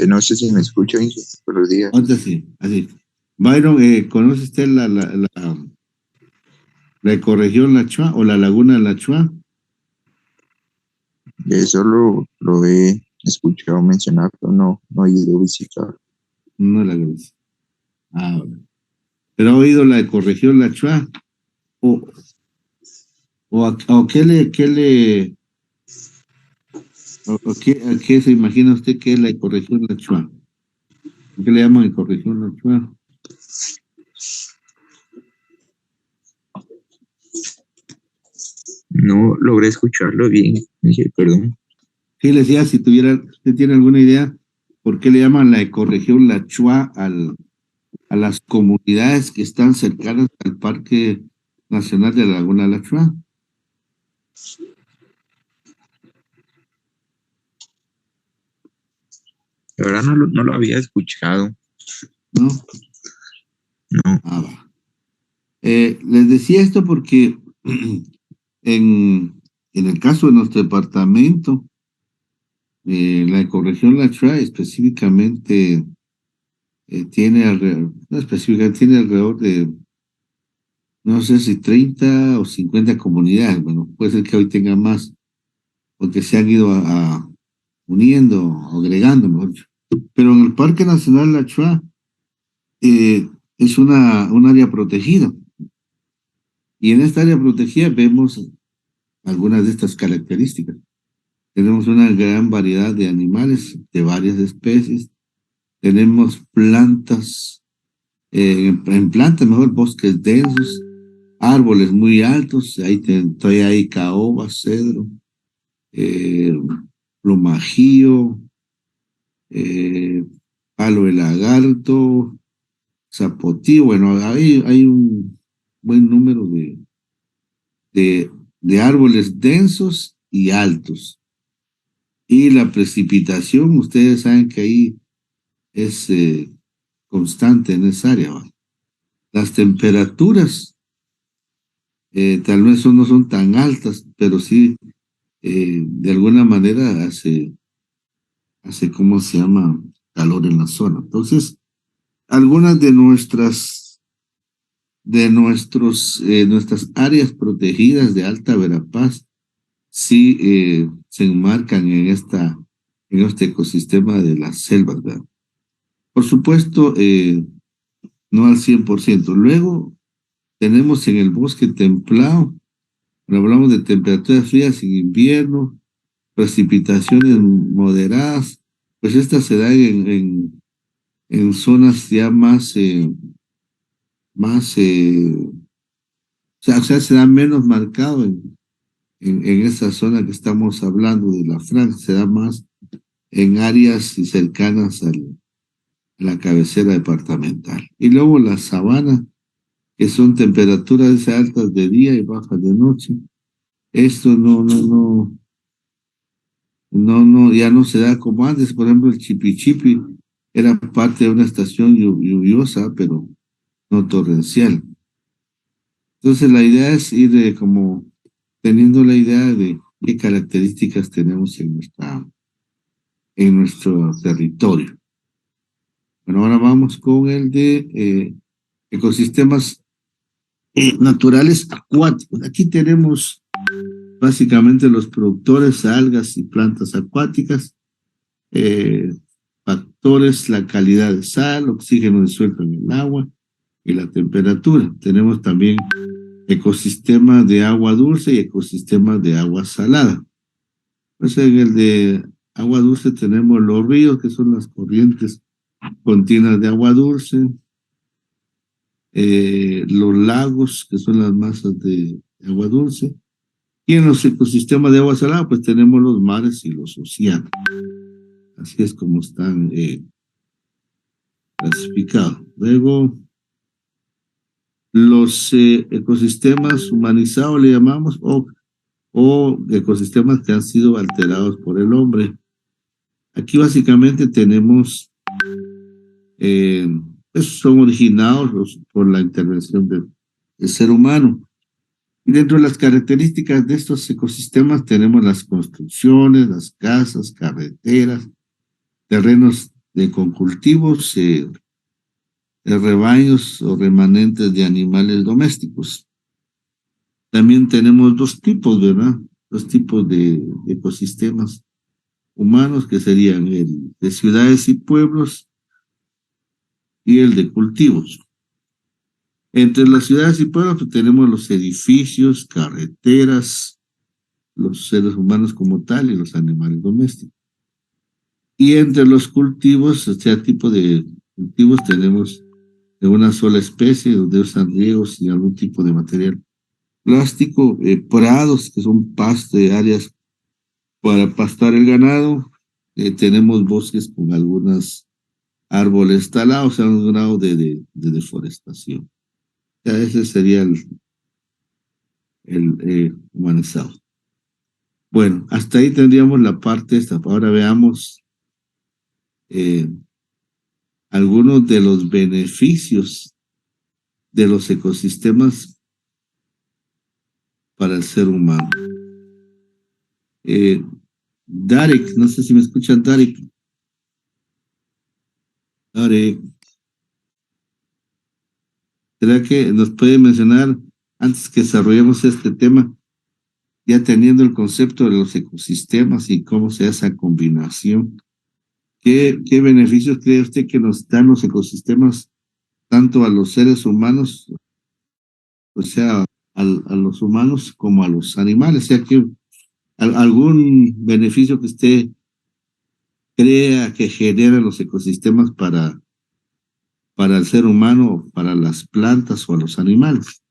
No sé si me escucha, Inge. Buenos días. Ahorita sí, así. Byron, ¿conoce usted la ecorregión La Chua o la laguna La Chua? Solo lo he escuchado mencionar, pero no he ido a visitar. No la conoce. Bueno. ¿Pero ha oído la ecorregión La Chua? ¿O a qué se imagina usted que es la ecorregión La Chua? ¿Qué le llaman ecorregión La Chua? No logré escucharlo bien, Inge, perdón. Sí, le decía, si usted tiene alguna idea, ¿por qué le llaman la ecorregión La Chua a las comunidades que están cercanas al Parque Nacional de la Laguna La Chua? La verdad no lo había escuchado. ¿No? No. Va. Les decía esto porque en el caso de nuestro departamento, la ecorregión La Chua específicamente tiene alrededor de, no sé si 30 o 50 comunidades. Bueno, puede ser que hoy tenga más, porque se han ido uniendo, agregando, mejor dicho. Pero en el Parque Nacional La Chua es un área protegida. Y en esta área protegida vemos algunas de estas características. Tenemos una gran variedad de animales de varias especies. Tenemos plantas, en plantas, mejor bosques densos, árboles muy altos. Todavía hay caoba, cedro, plomajío, palo de lagarto, zapotillo. Bueno, hay un buen número de árboles densos y altos. Y la precipitación, ustedes saben que ahí es constante en esa área, ¿va? Las temperaturas tal vez no son tan altas, pero sí de alguna manera hace, ¿cómo se llama? Calor en la zona. Entonces, algunas nuestras áreas protegidas de Alta Verapaz sí se enmarcan en este ecosistema de las selvas, ¿verdad? Por supuesto, no al 100%. Luego tenemos en el bosque templado, cuando hablamos de temperaturas frías en invierno, precipitaciones moderadas, pues estas se dan en zonas ya o sea, se da menos marcado en esa zona que estamos hablando de la franja, se da más en áreas cercanas a la cabecera departamental. Y luego la sabana, que son temperaturas altas de día y bajas de noche. Esto ya no se da como antes. Por ejemplo, el Chipichipi era parte de una estación lluviosa, pero no torrencial. Entonces la idea es ir como teniendo la idea de qué características tenemos en nuestro territorio. Bueno, ahora vamos con el de ecosistemas naturales acuáticos. Aquí tenemos básicamente los productores, algas y plantas acuáticas, factores, la calidad de sal, oxígeno disuelto en el agua y la temperatura. Tenemos también ecosistemas de agua dulce y ecosistemas de agua salada. Pues en el de agua dulce tenemos los ríos, que son las corrientes continuas de agua dulce, los lagos, que son las masas de agua dulce, y en los ecosistemas de agua salada, pues tenemos los mares y los océanos. Así es como están clasificados. Luego, los ecosistemas humanizados le llamamos, o ecosistemas que han sido alterados por el hombre. Aquí básicamente tenemos, son originados por la intervención del ser humano. Y dentro de las características de estos ecosistemas tenemos las construcciones, las casas, carreteras, terrenos con cultivos, rebaños o remanentes de animales domésticos. También tenemos dos tipos, ¿verdad? Dos tipos de ecosistemas humanos, que serían el de ciudades y pueblos y el de cultivos. Entre las ciudades y pueblos pues, tenemos los edificios, carreteras, los seres humanos como tal y los animales domésticos. Y entre los cultivos, o sea, tipo de cultivos, tenemos de una sola especie, donde usan riegos y algún tipo de material plástico, prados, que son áreas para pastar el ganado, tenemos bosques con algunos árboles talados, o sea, un grado de deforestación. O sea, ese sería el humanizado. Bueno, hasta ahí tendríamos la parte esta. Ahora veamos algunos de los beneficios de los ecosistemas para el ser humano. Darek, no sé si me escuchan, Darek. Darek, ¿será que nos puede mencionar, antes que desarrollemos este tema, ya teniendo el concepto de los ecosistemas y cómo se hace esa combinación, qué beneficios cree usted que nos dan los ecosistemas tanto a los seres humanos, o sea, a los humanos como a los animales? O sea, que algún beneficio que usted crea que genera los ecosistemas para el ser humano, para las plantas o a los animales.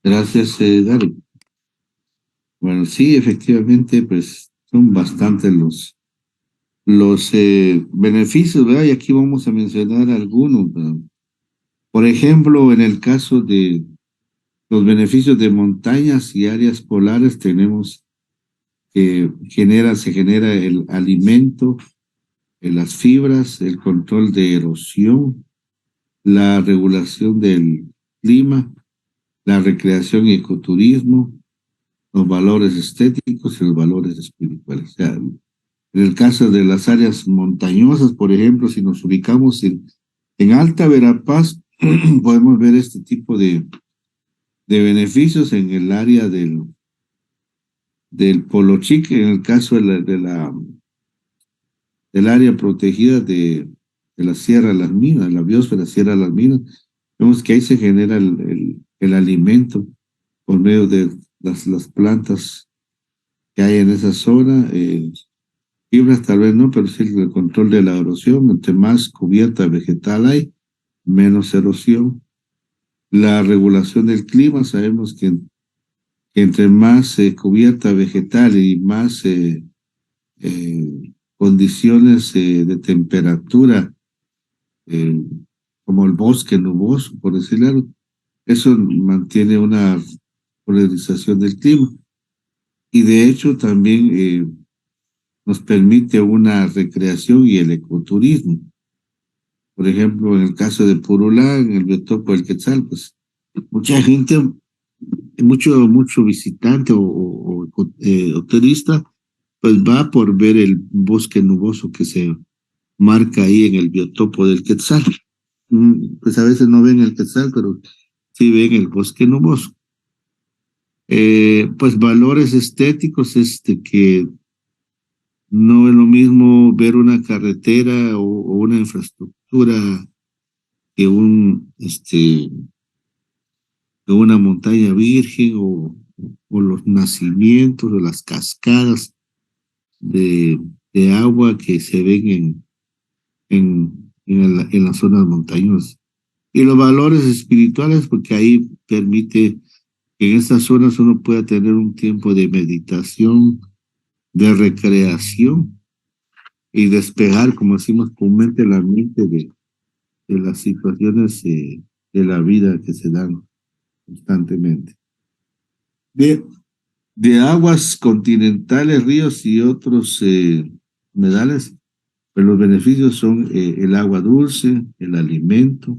Gracias, Gary. Bueno, sí, efectivamente, pues son bastantes los beneficios, ¿verdad? Y aquí vamos a mencionar algunos, ¿verdad? Por ejemplo, en el caso de los beneficios de montañas y áreas polares, tenemos que se genera el alimento, las fibras, el control de erosión, la regulación del clima, la recreación y ecoturismo, los valores estéticos y los valores espirituales. O sea, en el caso de las áreas montañosas, por ejemplo, si nos ubicamos en Alta Verapaz, podemos ver este tipo de beneficios en el área del Polo Chique, en el caso del área protegida de la Sierra de las Minas, la biosfera Sierra de las Minas. Vemos que ahí se genera el alimento por medio de las plantas que hay en esa zona. Fibras tal vez no, pero sí el control de la erosión. Entre más cubierta vegetal hay, menos erosión. La regulación del clima, sabemos que entre más cubierta vegetal y más condiciones de temperatura, como el bosque nuboso, por decirlo algo, eso mantiene una polarización del clima. Y de hecho también nos permite una recreación y el ecoturismo. Por ejemplo, en el caso de Purulá, en el biotopo del Quetzal, pues mucha gente, mucho visitante o turista, pues va por ver el bosque nuboso que se marca ahí en el biotopo del Quetzal. Pues a veces no ven el Quetzal, pero sí ven el bosque nuboso. Pues valores estéticos, que no es lo mismo ver una carretera o una infraestructura que una montaña virgen o los nacimientos o las cascadas de agua que se ven en las zonas montañosas. Y los valores espirituales, porque ahí permite que en estas zonas uno pueda tener un tiempo de meditación, de recreación y despejar, como decimos comúnmente, la mente de las situaciones de la vida que se dan constantemente. De aguas continentales, ríos y otros humedales, pues los beneficios son el agua dulce, el alimento,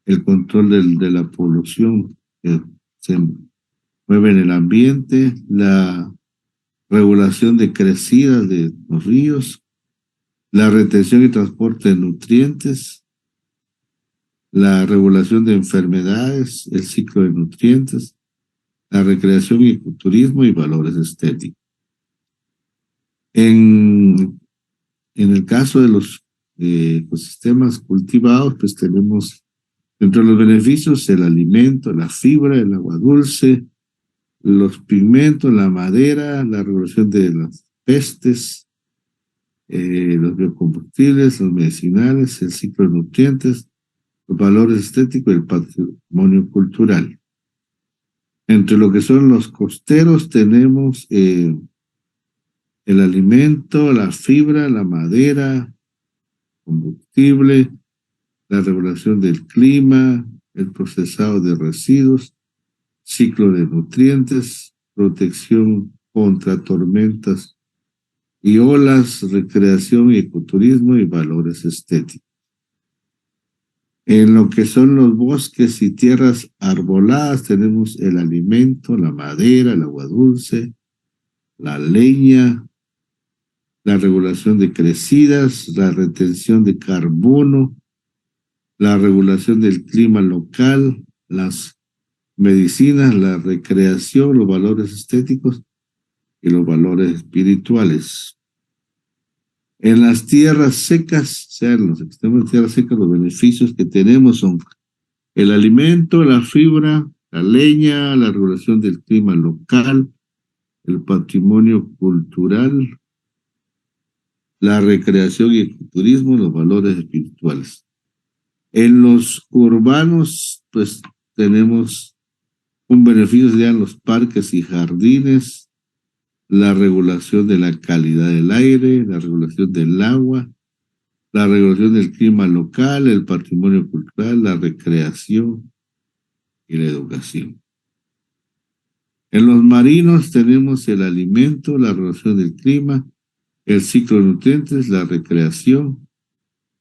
el control de la polución que se mueve en el ambiente, la regulación de crecidas de los ríos, la retención y transporte de nutrientes, la regulación de enfermedades, el ciclo de nutrientes, la recreación y ecoturismo y valores estéticos. En el caso de los ecosistemas cultivados, pues tenemos dentro de los beneficios el alimento, la fibra, el agua dulce, los pigmentos, la madera, la regulación de las pestes, los biocombustibles, los medicinales, el ciclo de nutrientes, los valores estéticos y el patrimonio cultural. Entre lo que son los costeros tenemos el alimento, la fibra, la madera, combustible, la regulación del clima, el procesado de residuos, ciclo de nutrientes, protección contra tormentas y olas, recreación y ecoturismo y valores estéticos. En lo que son los bosques y tierras arboladas tenemos el alimento, la madera, el agua dulce, la leña, la regulación de crecidas, la retención de carbono, la regulación del clima local, las medicinas, la recreación, los valores estéticos y los valores espirituales. En las tierras secas, o sea, en los extremos de tierras secas, los beneficios que tenemos son el alimento, la fibra, la leña, la regulación del clima local, el patrimonio cultural, la recreación y el turismo, los valores espirituales. En los urbanos, pues tenemos Un beneficio serían los parques y jardines, la regulación de la calidad del aire, la regulación del agua, la regulación del clima local, el patrimonio cultural, la recreación y la educación. En los marinos tenemos el alimento, la regulación del clima, el ciclo de nutrientes, la recreación.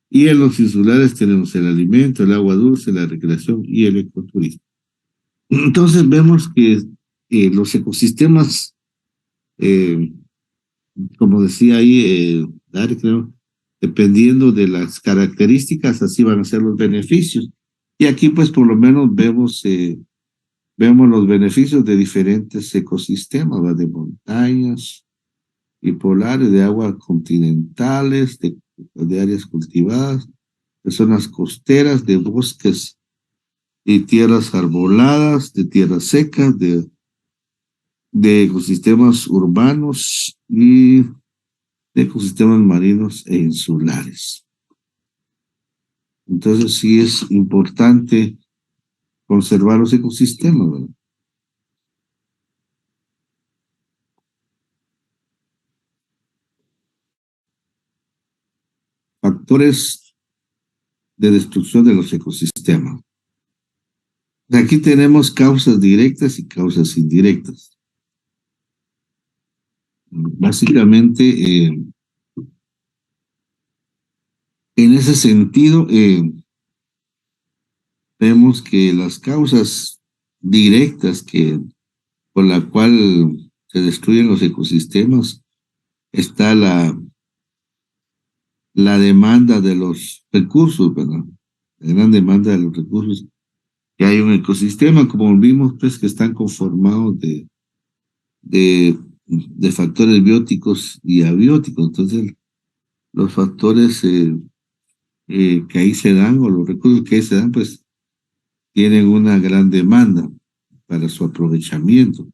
Y en los insulares tenemos el alimento, el agua dulce, la recreación y el ecoturismo. Entonces vemos que los ecosistemas, como decía ahí Dari, creo, dependiendo de las características, así van a ser los beneficios. Y aquí pues por lo menos vemos los beneficios de diferentes ecosistemas, ¿verdad? De montañas y polares, de aguas continentales, de áreas cultivadas, de zonas costeras, de bosques y tierras arboladas, de tierras secas, de ecosistemas urbanos y de ecosistemas marinos e insulares. Entonces sí es importante conservar los ecosistemas, ¿verdad? Factores de destrucción de los ecosistemas. Aquí tenemos causas directas y causas indirectas. Básicamente, en ese sentido, vemos que las causas directas por la cual se destruyen los ecosistemas está la demanda de los recursos, ¿verdad? La gran demanda de los recursos. Que hay un ecosistema, como vimos, pues, que están conformados de factores bióticos y abióticos. Entonces, los factores que ahí se dan, o los recursos que ahí se dan, pues, tienen una gran demanda para su aprovechamiento,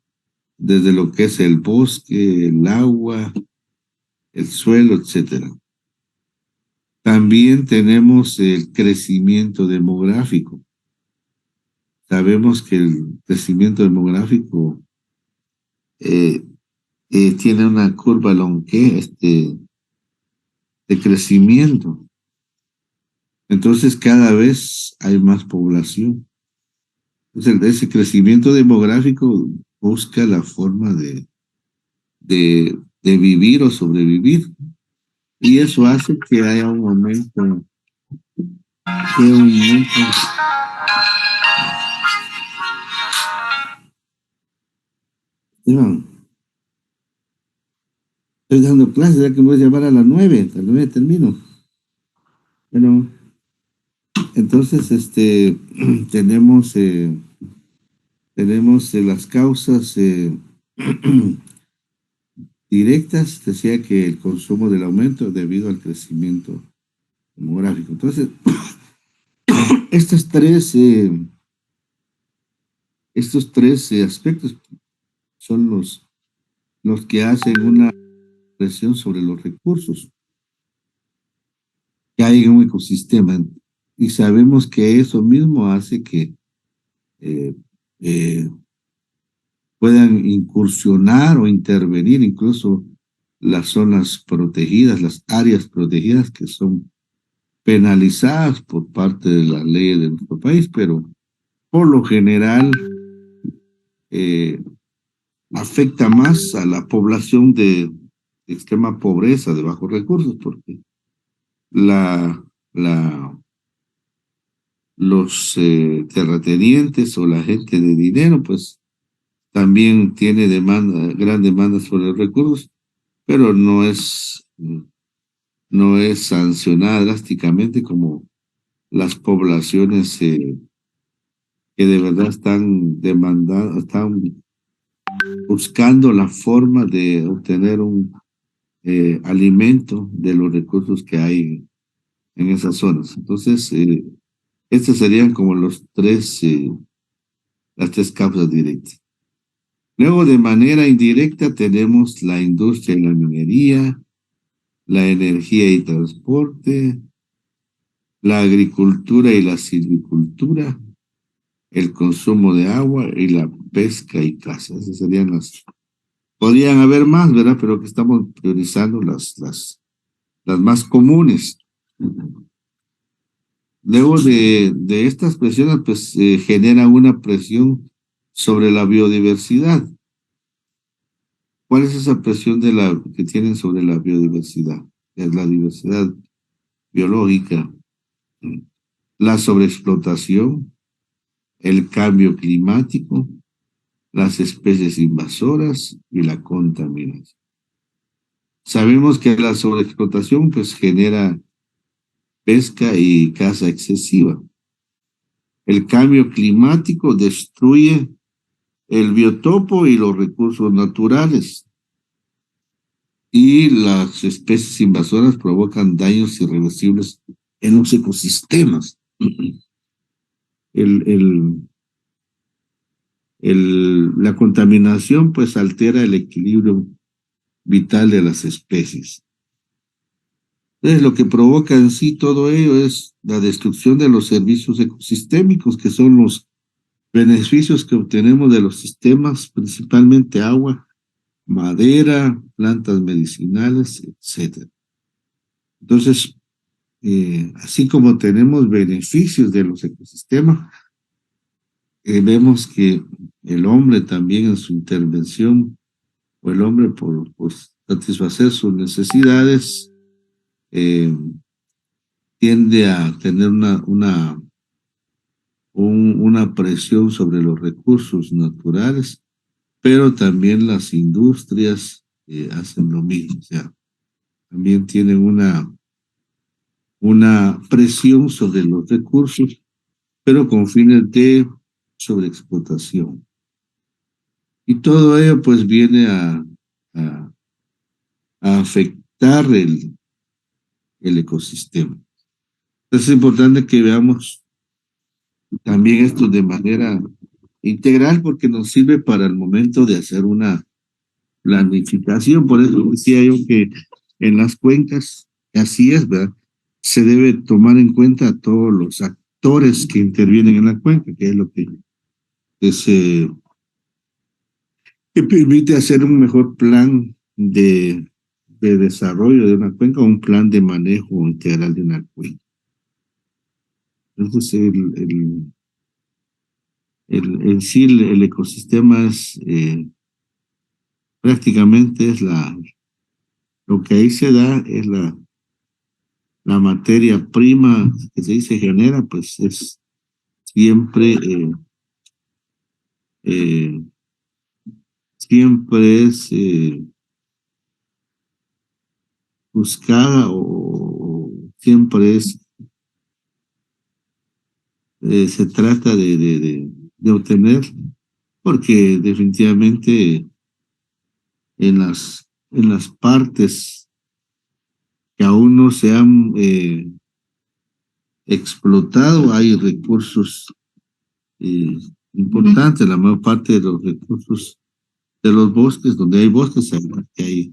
desde lo que es el bosque, el agua, el suelo, etcétera. También tenemos el crecimiento demográfico. Sabemos que el crecimiento demográfico tiene una curva de crecimiento. Entonces cada vez hay más población. Entonces ese crecimiento demográfico busca la forma de vivir o sobrevivir. Y eso hace que haya un aumento. Estoy dando clases, ya que me voy a llamar a las 9 termino. Bueno, entonces tenemos las causas directas, decía que el consumo del aumento debido al crecimiento demográfico. Entonces, estos tres aspectos son los que hacen una presión sobre los recursos que hay en un ecosistema, y sabemos que eso mismo hace que puedan incursionar o intervenir incluso las zonas protegidas, las áreas protegidas, que son penalizadas por parte de las leyes de nuestro país, pero por lo general afecta más a la población de extrema pobreza, de bajos recursos, porque los terratenientes o la gente de dinero, pues también tiene gran demanda sobre los recursos, pero no es sancionada drásticamente como las poblaciones que de verdad están buscando la forma de obtener un alimento de los recursos que hay en esas zonas. Entonces, estas serían como las tres causas directas. Luego, de manera indirecta, tenemos la industria y la minería, la energía y transporte, la agricultura y la silvicultura, el consumo de agua y la pesca y caza. Esas serían las. Podrían haber más, ¿verdad? Pero que estamos priorizando las más comunes. Luego de estas presiones, pues genera una presión sobre la biodiversidad. ¿Cuál es esa presión que tienen sobre la biodiversidad? Es la diversidad biológica, la sobreexplotación, el cambio climático, las especies invasoras y la contaminación. Sabemos que la sobreexplotación pues genera pesca y caza excesiva. El cambio climático destruye el biotopo y los recursos naturales. Y las especies invasoras provocan daños irreversibles en los ecosistemas. La contaminación pues altera el equilibrio vital de las especies. Entonces, lo que provoca en sí todo ello es la destrucción de los servicios ecosistémicos, que son los beneficios que obtenemos de los sistemas, principalmente agua, madera, plantas medicinales, etcétera. Entonces, así como tenemos beneficios de los ecosistemas, vemos que el hombre también en su intervención, o el hombre por satisfacer sus necesidades, tiende a tener una presión sobre los recursos naturales, pero también las industrias hacen lo mismo, o sea, también tienen una presión sobre los recursos, pero con fines de sobreexplotación. Y todo ello pues viene a, a afectar el ecosistema. Entonces es importante que veamos también esto de manera integral porque nos sirve para el momento de hacer una planificación. Por eso decía yo que en las cuencas, así es, ¿verdad? Se debe tomar en cuenta a todos los actores que intervienen en la cuenca, que es lo que permite hacer un mejor plan de desarrollo de una cuenca o un plan de manejo integral de una cuenca. Entonces, en sí, el ecosistema es prácticamente es lo que ahí se da es la materia prima que se genera, pues es siempre, eh, siempre es buscada o siempre se trata de obtener, porque definitivamente en las partes que aún no se han explotado hay recursos eh, importantes, la mayor parte de los recursos de los bosques, donde hay bosques, hay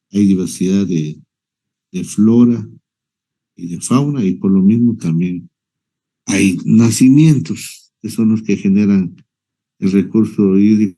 diversidad de flora y de fauna, y por lo mismo también hay nacimientos, que son los que generan el recurso hídrico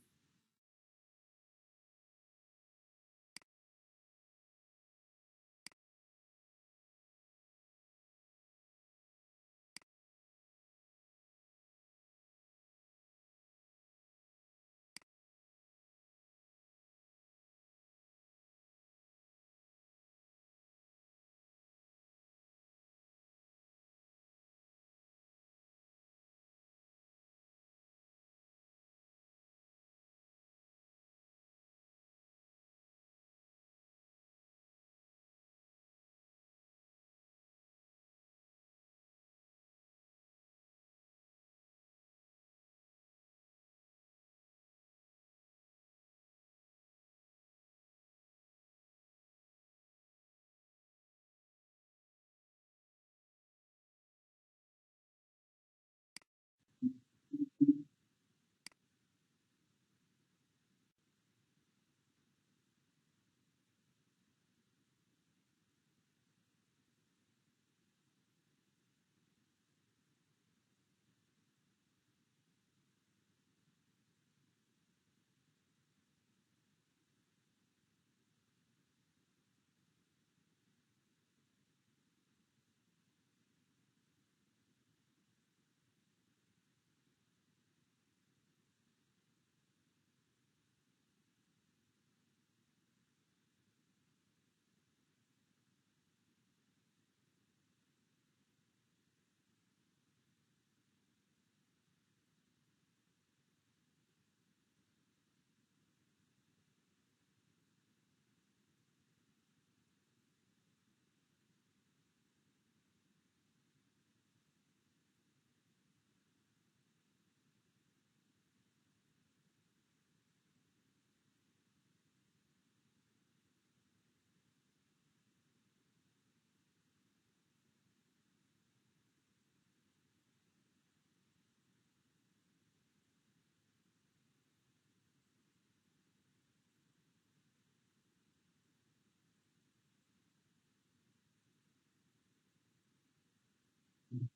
Mm.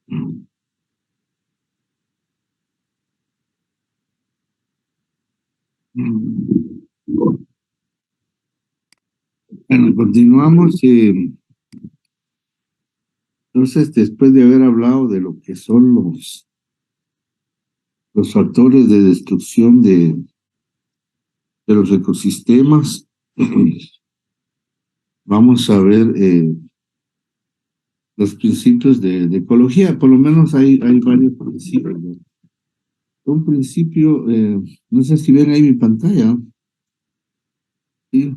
Mm. Mm. Bueno, continuamos. Entonces, después de haber hablado de lo que son los factores de destrucción de los ecosistemas, vamos a ver los principios de ecología. Por lo menos hay varios principios, ¿no? Un principio, no sé si ven ahí mi pantalla. Sí,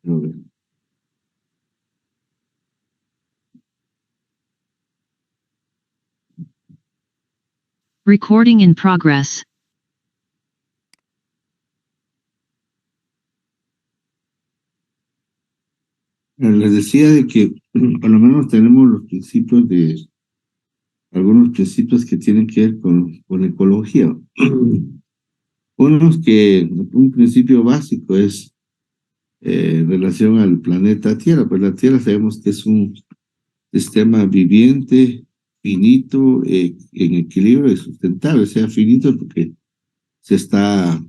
a ver. Recording in progress. Les decía de que por lo menos tenemos los principios algunos principios que tienen que ver con ecología. Un principio básico es en relación al planeta Tierra. Pues la Tierra sabemos que es un sistema viviente, finito, en equilibrio y sustentable. O sea, finito porque se está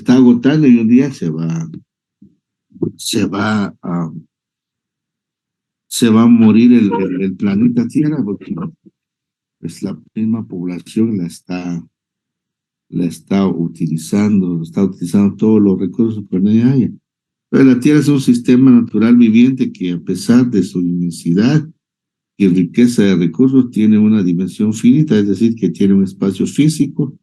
agotando y un día se va a morir el planeta Tierra porque pues la misma población está utilizando todos los recursos que hay. Pero la Tierra es un sistema natural viviente que a pesar de su inmensidad y riqueza de recursos tiene una dimensión finita, es decir, que tiene un espacio físico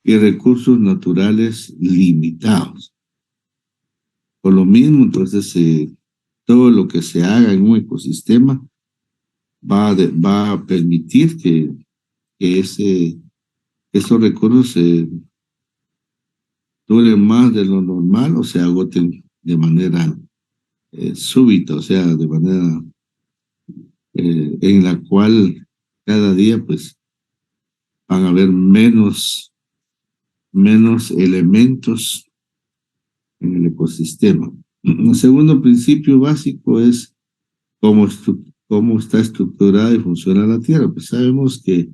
y recursos naturales limitados. Por lo mismo, entonces, todo lo que se haga en un ecosistema va a permitir que esos recursos duren más de lo normal o se agoten de manera súbita, o sea, de manera en la cual cada día pues van a haber menos elementos en el ecosistema. El segundo principio básico es cómo está estructurada y funciona la Tierra. Pues sabemos que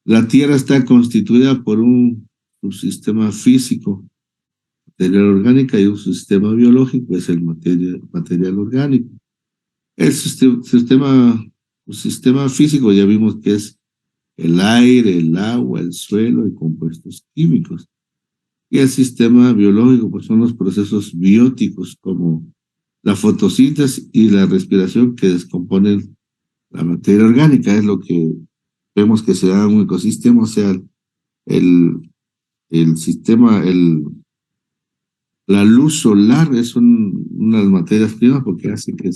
la Tierra está constituida por un sistema físico, material orgánica, y un sistema biológico, es el material orgánico. El sistema físico ya vimos que es el aire, el agua, el suelo y compuestos químicos. Y el sistema biológico, pues son los procesos bióticos como la fotosíntesis y la respiración que descomponen la materia orgánica. Es lo que vemos que se da en un ecosistema, o sea, el sistema, la luz solar es unas materias primas porque hace que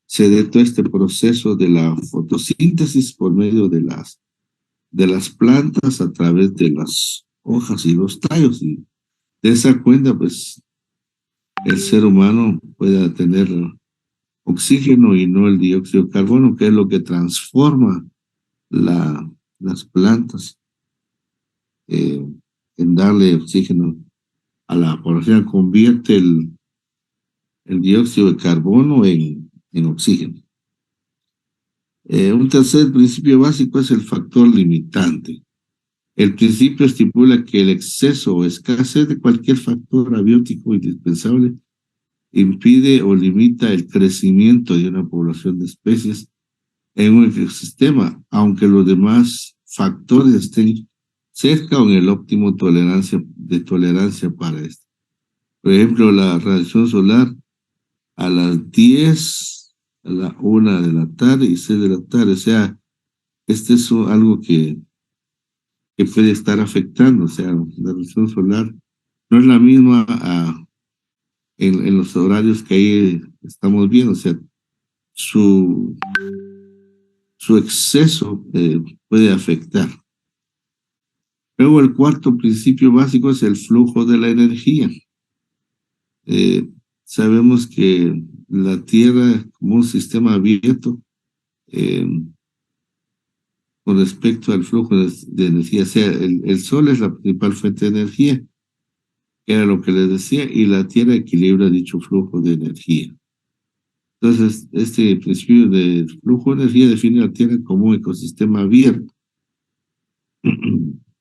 se dé todo este proceso de la fotosíntesis por medio de las plantas a través de las hojas y los tallos. Y de esa cuenta, pues, el ser humano pueda tener oxígeno y no el dióxido de carbono, que es lo que transforma las plantas en darle oxígeno a la población, convierte el dióxido de carbono en oxígeno. Un tercer principio básico es el factor limitante. El principio estipula que el exceso o escasez de cualquier factor abiótico indispensable impide o limita el crecimiento de una población de especies en un ecosistema, aunque los demás factores estén cerca o en el óptimo de tolerancia para esto. Por ejemplo, la radiación solar a las 10, a la 1 de la tarde y 6 de la tarde, o sea, este es algo que puede estar afectando, o sea, la radiación solar no es la misma en los horarios que ahí estamos viendo, o sea, su exceso puede afectar. Luego el cuarto principio básico es el flujo de la energía. Sabemos que la Tierra como un sistema abierto con respecto al flujo de energía, o sea, el Sol es la principal fuente de energía, que era lo que les decía, y la Tierra equilibra dicho flujo de energía. Entonces, este principio de flujo de energía define la Tierra como un ecosistema abierto.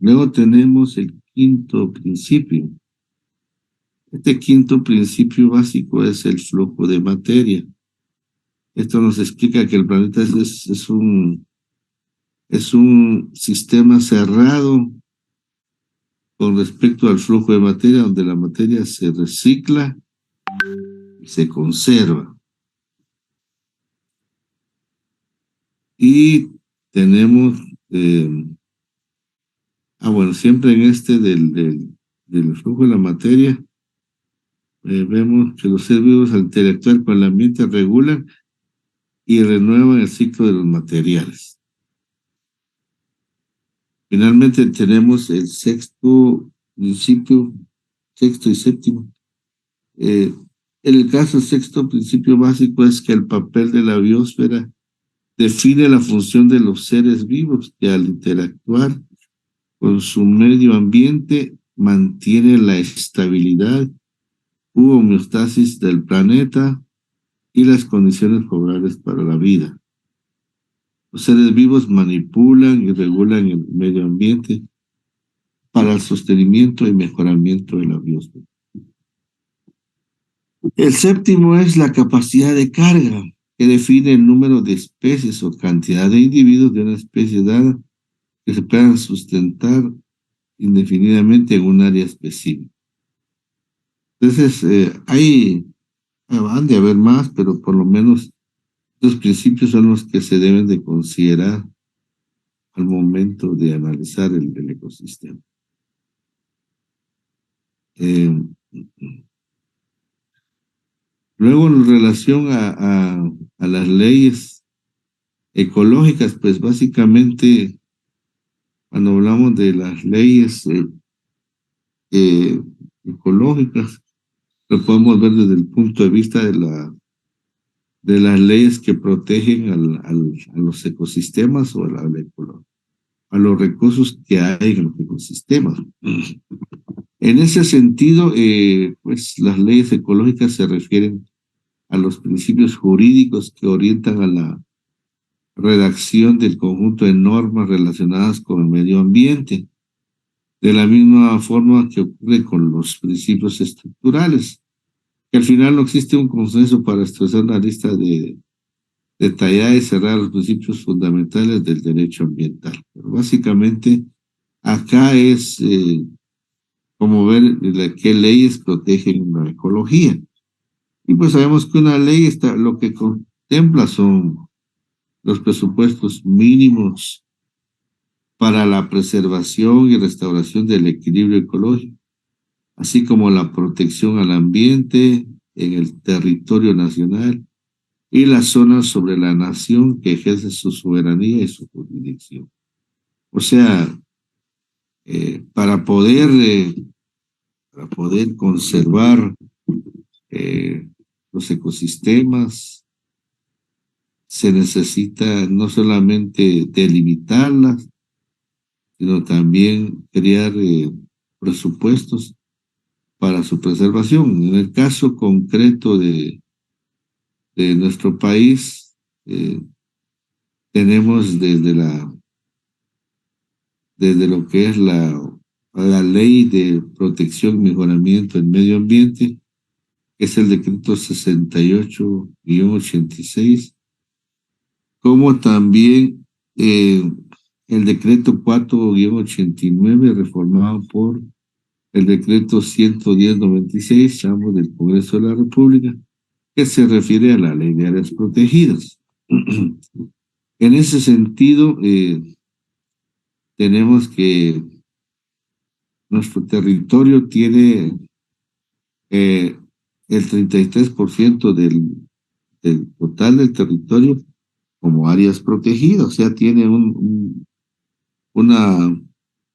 Luego tenemos el quinto principio. Este quinto principio básico es el flujo de materia. Esto nos explica que el planeta es un sistema cerrado con respecto al flujo de materia, donde la materia se recicla y se conserva. Y tenemos, bueno, siempre en este del flujo de la materia, vemos que los seres vivos al interactuar con el ambiente regulan y renuevan el ciclo de los materiales. Finalmente tenemos el sexto principio, sexto y séptimo. En el caso del sexto principio básico es que el papel de la biosfera define la función de los seres vivos que al interactuar con su medio ambiente mantiene la estabilidad u homeostasis del planeta y las condiciones favorables para la vida. Los seres vivos manipulan y regulan el medio ambiente para el sostenimiento y mejoramiento de la biosfera. El séptimo es la capacidad de carga, que define el número de especies o cantidad de individuos de una especie dada que se puedan sustentar indefinidamente en un área específica. Entonces, han de haber más, pero por lo menos estos principios son los que se deben de considerar al momento de analizar el ecosistema. Luego, en relación a las leyes ecológicas, pues básicamente, cuando hablamos de las leyes ecológicas, lo podemos ver desde el punto de vista de las leyes que protegen a los ecosistemas o a los recursos que hay en los ecosistemas. En ese sentido, pues las leyes ecológicas se refieren a los principios jurídicos que orientan a la redacción del conjunto de normas relacionadas con el medio ambiente, de la misma forma que ocurre con los principios estructurales, que al final no existe un consenso para establecer una lista de detallar y cerrar los principios fundamentales del derecho ambiental. Pero básicamente, acá es como ver qué leyes protegen la ecología. Y pues sabemos que una ley está, lo que contempla son los presupuestos mínimos para la preservación y restauración del equilibrio ecológico, así como la protección al ambiente en el territorio nacional y las zonas sobre la nación que ejerce su soberanía y su jurisdicción. O sea, para poder conservar los ecosistemas, se necesita no solamente delimitarlas, sino también crear presupuestos para su preservación. En el caso concreto de nuestro país, tenemos desde lo que es la ley de protección y mejoramiento del medio ambiente, que es el decreto 68-86, como también el decreto 4-89, reformado por el decreto 110-96, ambos del Congreso de la República, que se refiere a la ley de áreas protegidas. En ese sentido, tenemos que nuestro territorio tiene el 33% del total del territorio como áreas protegidas, o sea, tiene una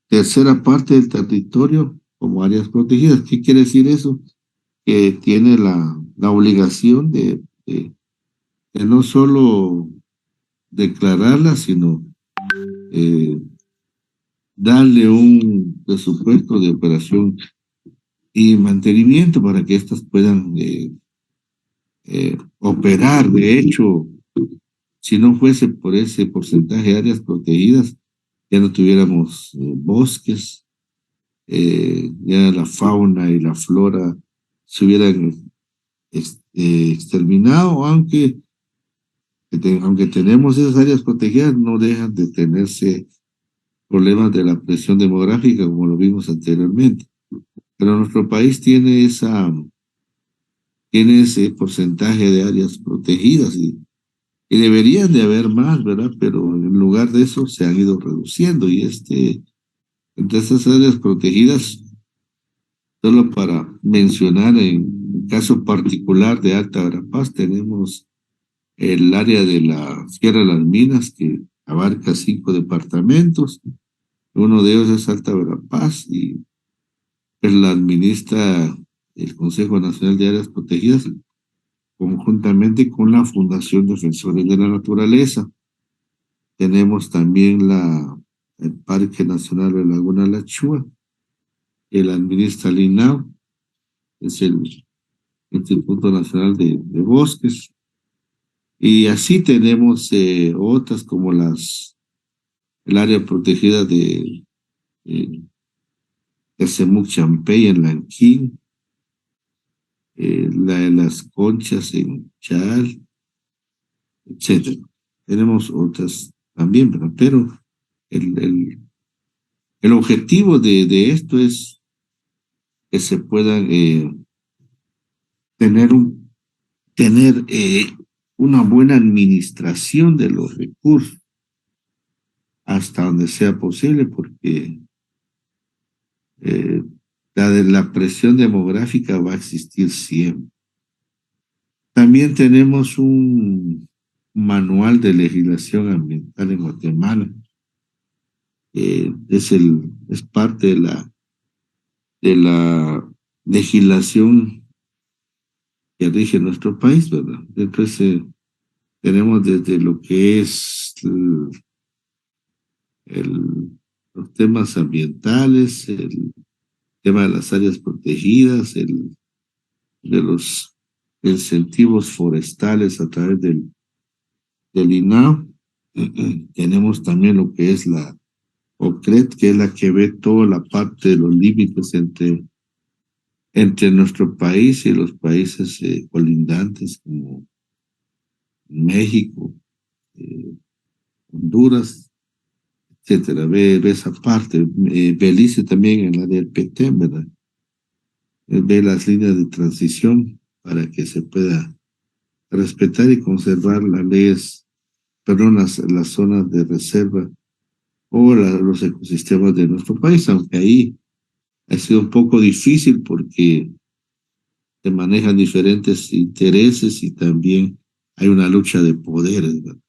tercera parte del territorio como áreas protegidas. ¿Qué quiere decir eso? Que tiene la obligación de no solo declararla, sino darle un presupuesto de operación y mantenimiento para que éstas puedan operar. De hecho, si no fuese por ese porcentaje de áreas protegidas, ya no tuviéramos bosques, ya la fauna y la flora se hubieran exterminado, aunque tenemos esas áreas protegidas, no dejan de tenerse problemas de la presión demográfica, como lo vimos anteriormente. Pero nuestro país tiene ese porcentaje de áreas protegidas y deberían de haber más, ¿verdad? Pero en lugar de eso se han ido reduciendo y entre esas áreas protegidas, solo para mencionar en el caso particular de Alta Verapaz, tenemos el área de la Sierra de las Minas que abarca 5 departamentos. Uno de ellos es Alta Verapaz y pues la administra el Consejo Nacional de Áreas Protegidas conjuntamente con la Fundación Defensores de la Naturaleza. Tenemos también el Parque Nacional de Laguna La Chua, que la administra el INAH, es el Instituto Nacional de Bosques. Y así tenemos otras como el área protegida de Semuc Champey en Lanquín, la de las Conchas en Chal, etcétera. Tenemos otras también, ¿verdad? Pero el objetivo de esto es que se puedan tener una buena administración de los recursos hasta donde sea posible, porque la presión demográfica va a existir siempre. También tenemos un manual de legislación ambiental en Guatemala. Es parte de la legislación que rige nuestro país, ¿verdad? Entonces, tenemos desde lo que es los temas ambientales, el tema de las áreas protegidas, de los incentivos forestales a través del INAH. Tenemos también lo que es la OCRET, que es la que ve toda la parte de los límites entre nuestro país y los países colindantes, como México, eh, Honduras, etcétera. Ve esa parte. Belice también en la del PT, ¿verdad? Ve las líneas de transición para que se pueda respetar y conservar las leyes, perdón, las zonas de reserva o los ecosistemas de nuestro país, aunque ahí ha sido un poco difícil porque se manejan diferentes intereses y también hay una lucha de poderes, ¿verdad?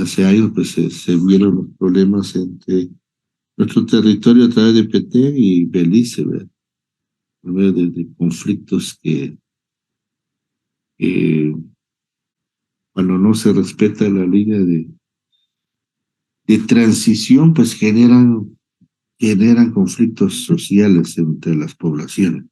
Hace años pues se vieron los problemas entre nuestro territorio a través de Petén y Belice, ¿verdad? A través de conflictos que cuando no se respeta la línea de transición, pues generan conflictos sociales entre las poblaciones.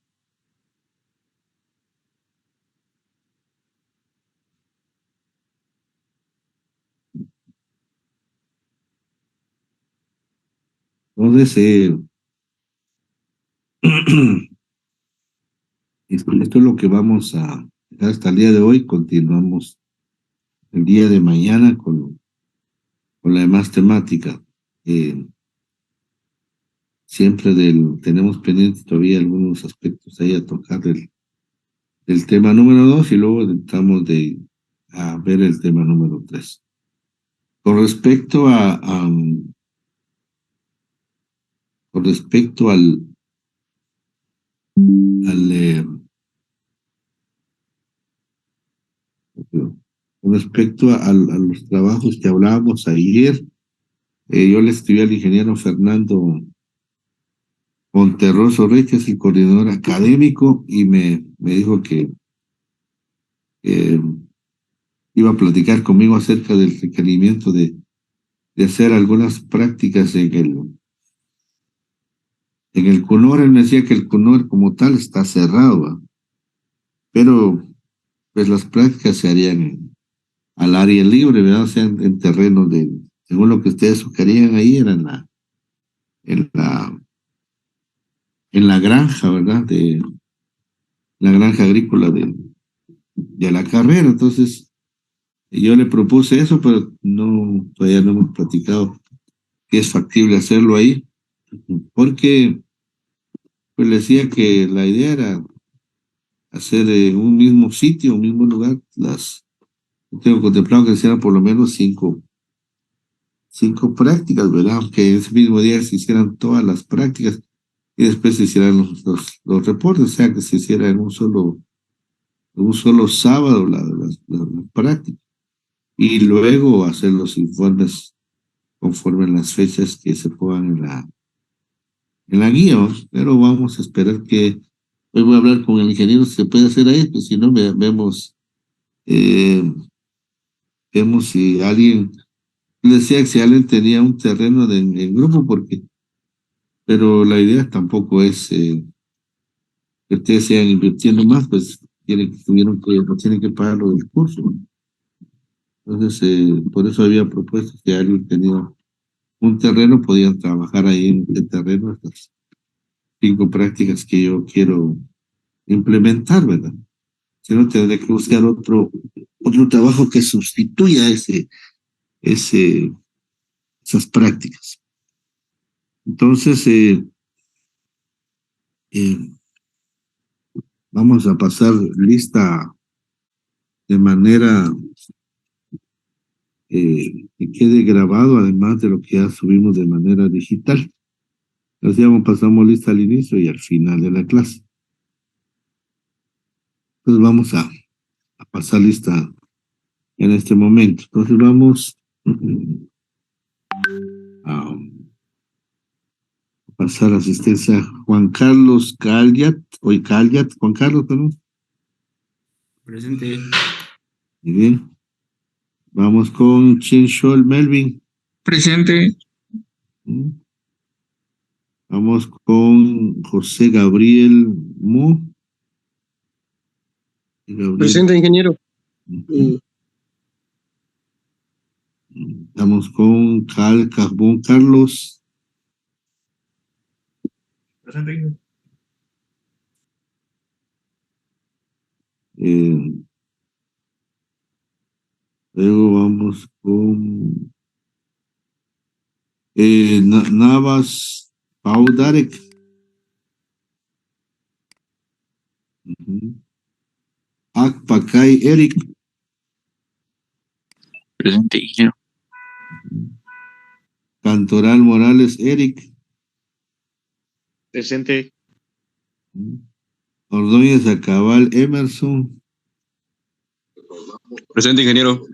Entonces, esto es lo que vamos a dejar hasta el día de hoy. Continuamos el día de mañana con la demás temática. Siempre tenemos pendientes todavía algunos aspectos ahí a tocar del tema número 2 y luego entramos a ver el tema número 3. Con respecto con respecto al con respecto a los trabajos que hablábamos ayer, yo le escribí al ingeniero Fernando Monterroso Rey, que es el coordinador académico, y me dijo que eh, iba a platicar conmigo acerca del requerimiento de hacer algunas prácticas en el CUNOR. Él me decía que el CUNOR como tal está cerrado, ¿va? Pero pues las prácticas se harían al área libre, ¿verdad? O sea, en terrenos según lo que ustedes sugerían ahí, era en la, en la granja, ¿verdad? La granja agrícola de la carrera. Entonces, yo le propuse eso, pero todavía no hemos platicado que es factible hacerlo ahí, porque pues le decía que la idea era hacer en un mismo sitio, un mismo lugar, tengo contemplado que sean por lo menos cinco prácticas, ¿verdad? Que ese mismo día se hicieran todas las prácticas y después se hicieran los reportes, o sea, que se hiciera en un solo sábado la práctica y luego hacer los informes conforme las fechas que se pongan en la guía, ¿no? Pero vamos a esperar que hoy voy a hablar con el ingeniero si se puede hacer ahí, pues si no, eh, vemos si alguien, le decía que si alguien tenía un terreno en grupo, pero la idea tampoco es que ustedes sigan invirtiendo más, pues no tienen que pagar lo del curso, ¿no? Entonces, por eso había propuesto que alguien tenía un terreno, podían trabajar ahí en el terreno estas 5 prácticas que yo quiero implementar, ¿verdad? Si no, tendré que buscar otro trabajo que sustituya esas prácticas. Entonces, eh, vamos a pasar lista de manera que quede grabado, además de lo que ya subimos de manera digital. Así pasamos lista al inicio y al final de la clase. Entonces vamos a pasar lista en este momento. Entonces vamos a pasar asistencia a Juan Carlos Calyat, Juan Carlos, perdón. Presente. Muy bien. Vamos con Chinchol Melvin. Presente. Vamos con José Gabriel Mo. Presente, ingeniero. Estamos con Carbón Carlos. Presente. Luego vamos con Navas Paudarek. Akpakai Eric. Presente, ingeniero. Cantoral Morales Eric. Presente. Ordóñez Acabal Emerson. Presente, ingeniero.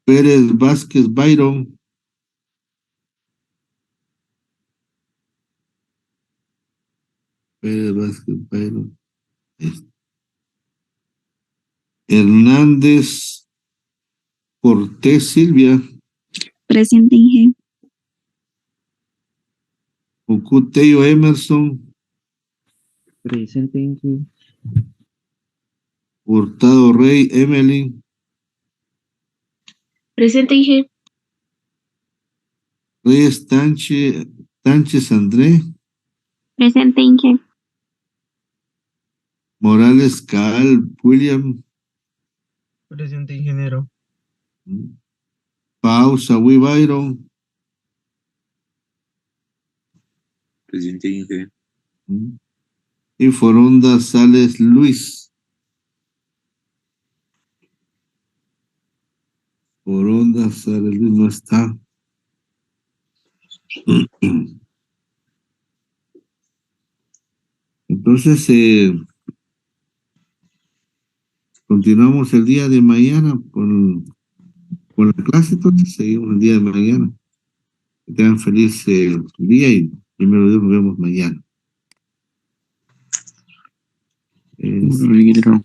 Pérez Vázquez Byron. Pérez Vázquez Byron. Hernández Cortés Silvia. Presente, Inge. Ucuteyo Emerson. Presente, Inge. Hurtado Rey Emily. Presente, Inge. Reyes Tánchez André. Presente, Inge. Morales Caal William. Presente, ingeniero. Pausa Byron. Presente, Inge. Y Foronda Sales Luis. Foronda Sales Luis no está. Entonces, continuamos el día de mañana con la clase, entonces seguimos el día de mañana. Que tengan feliz día y primero Dios nos vemos mañana. Ingeniero.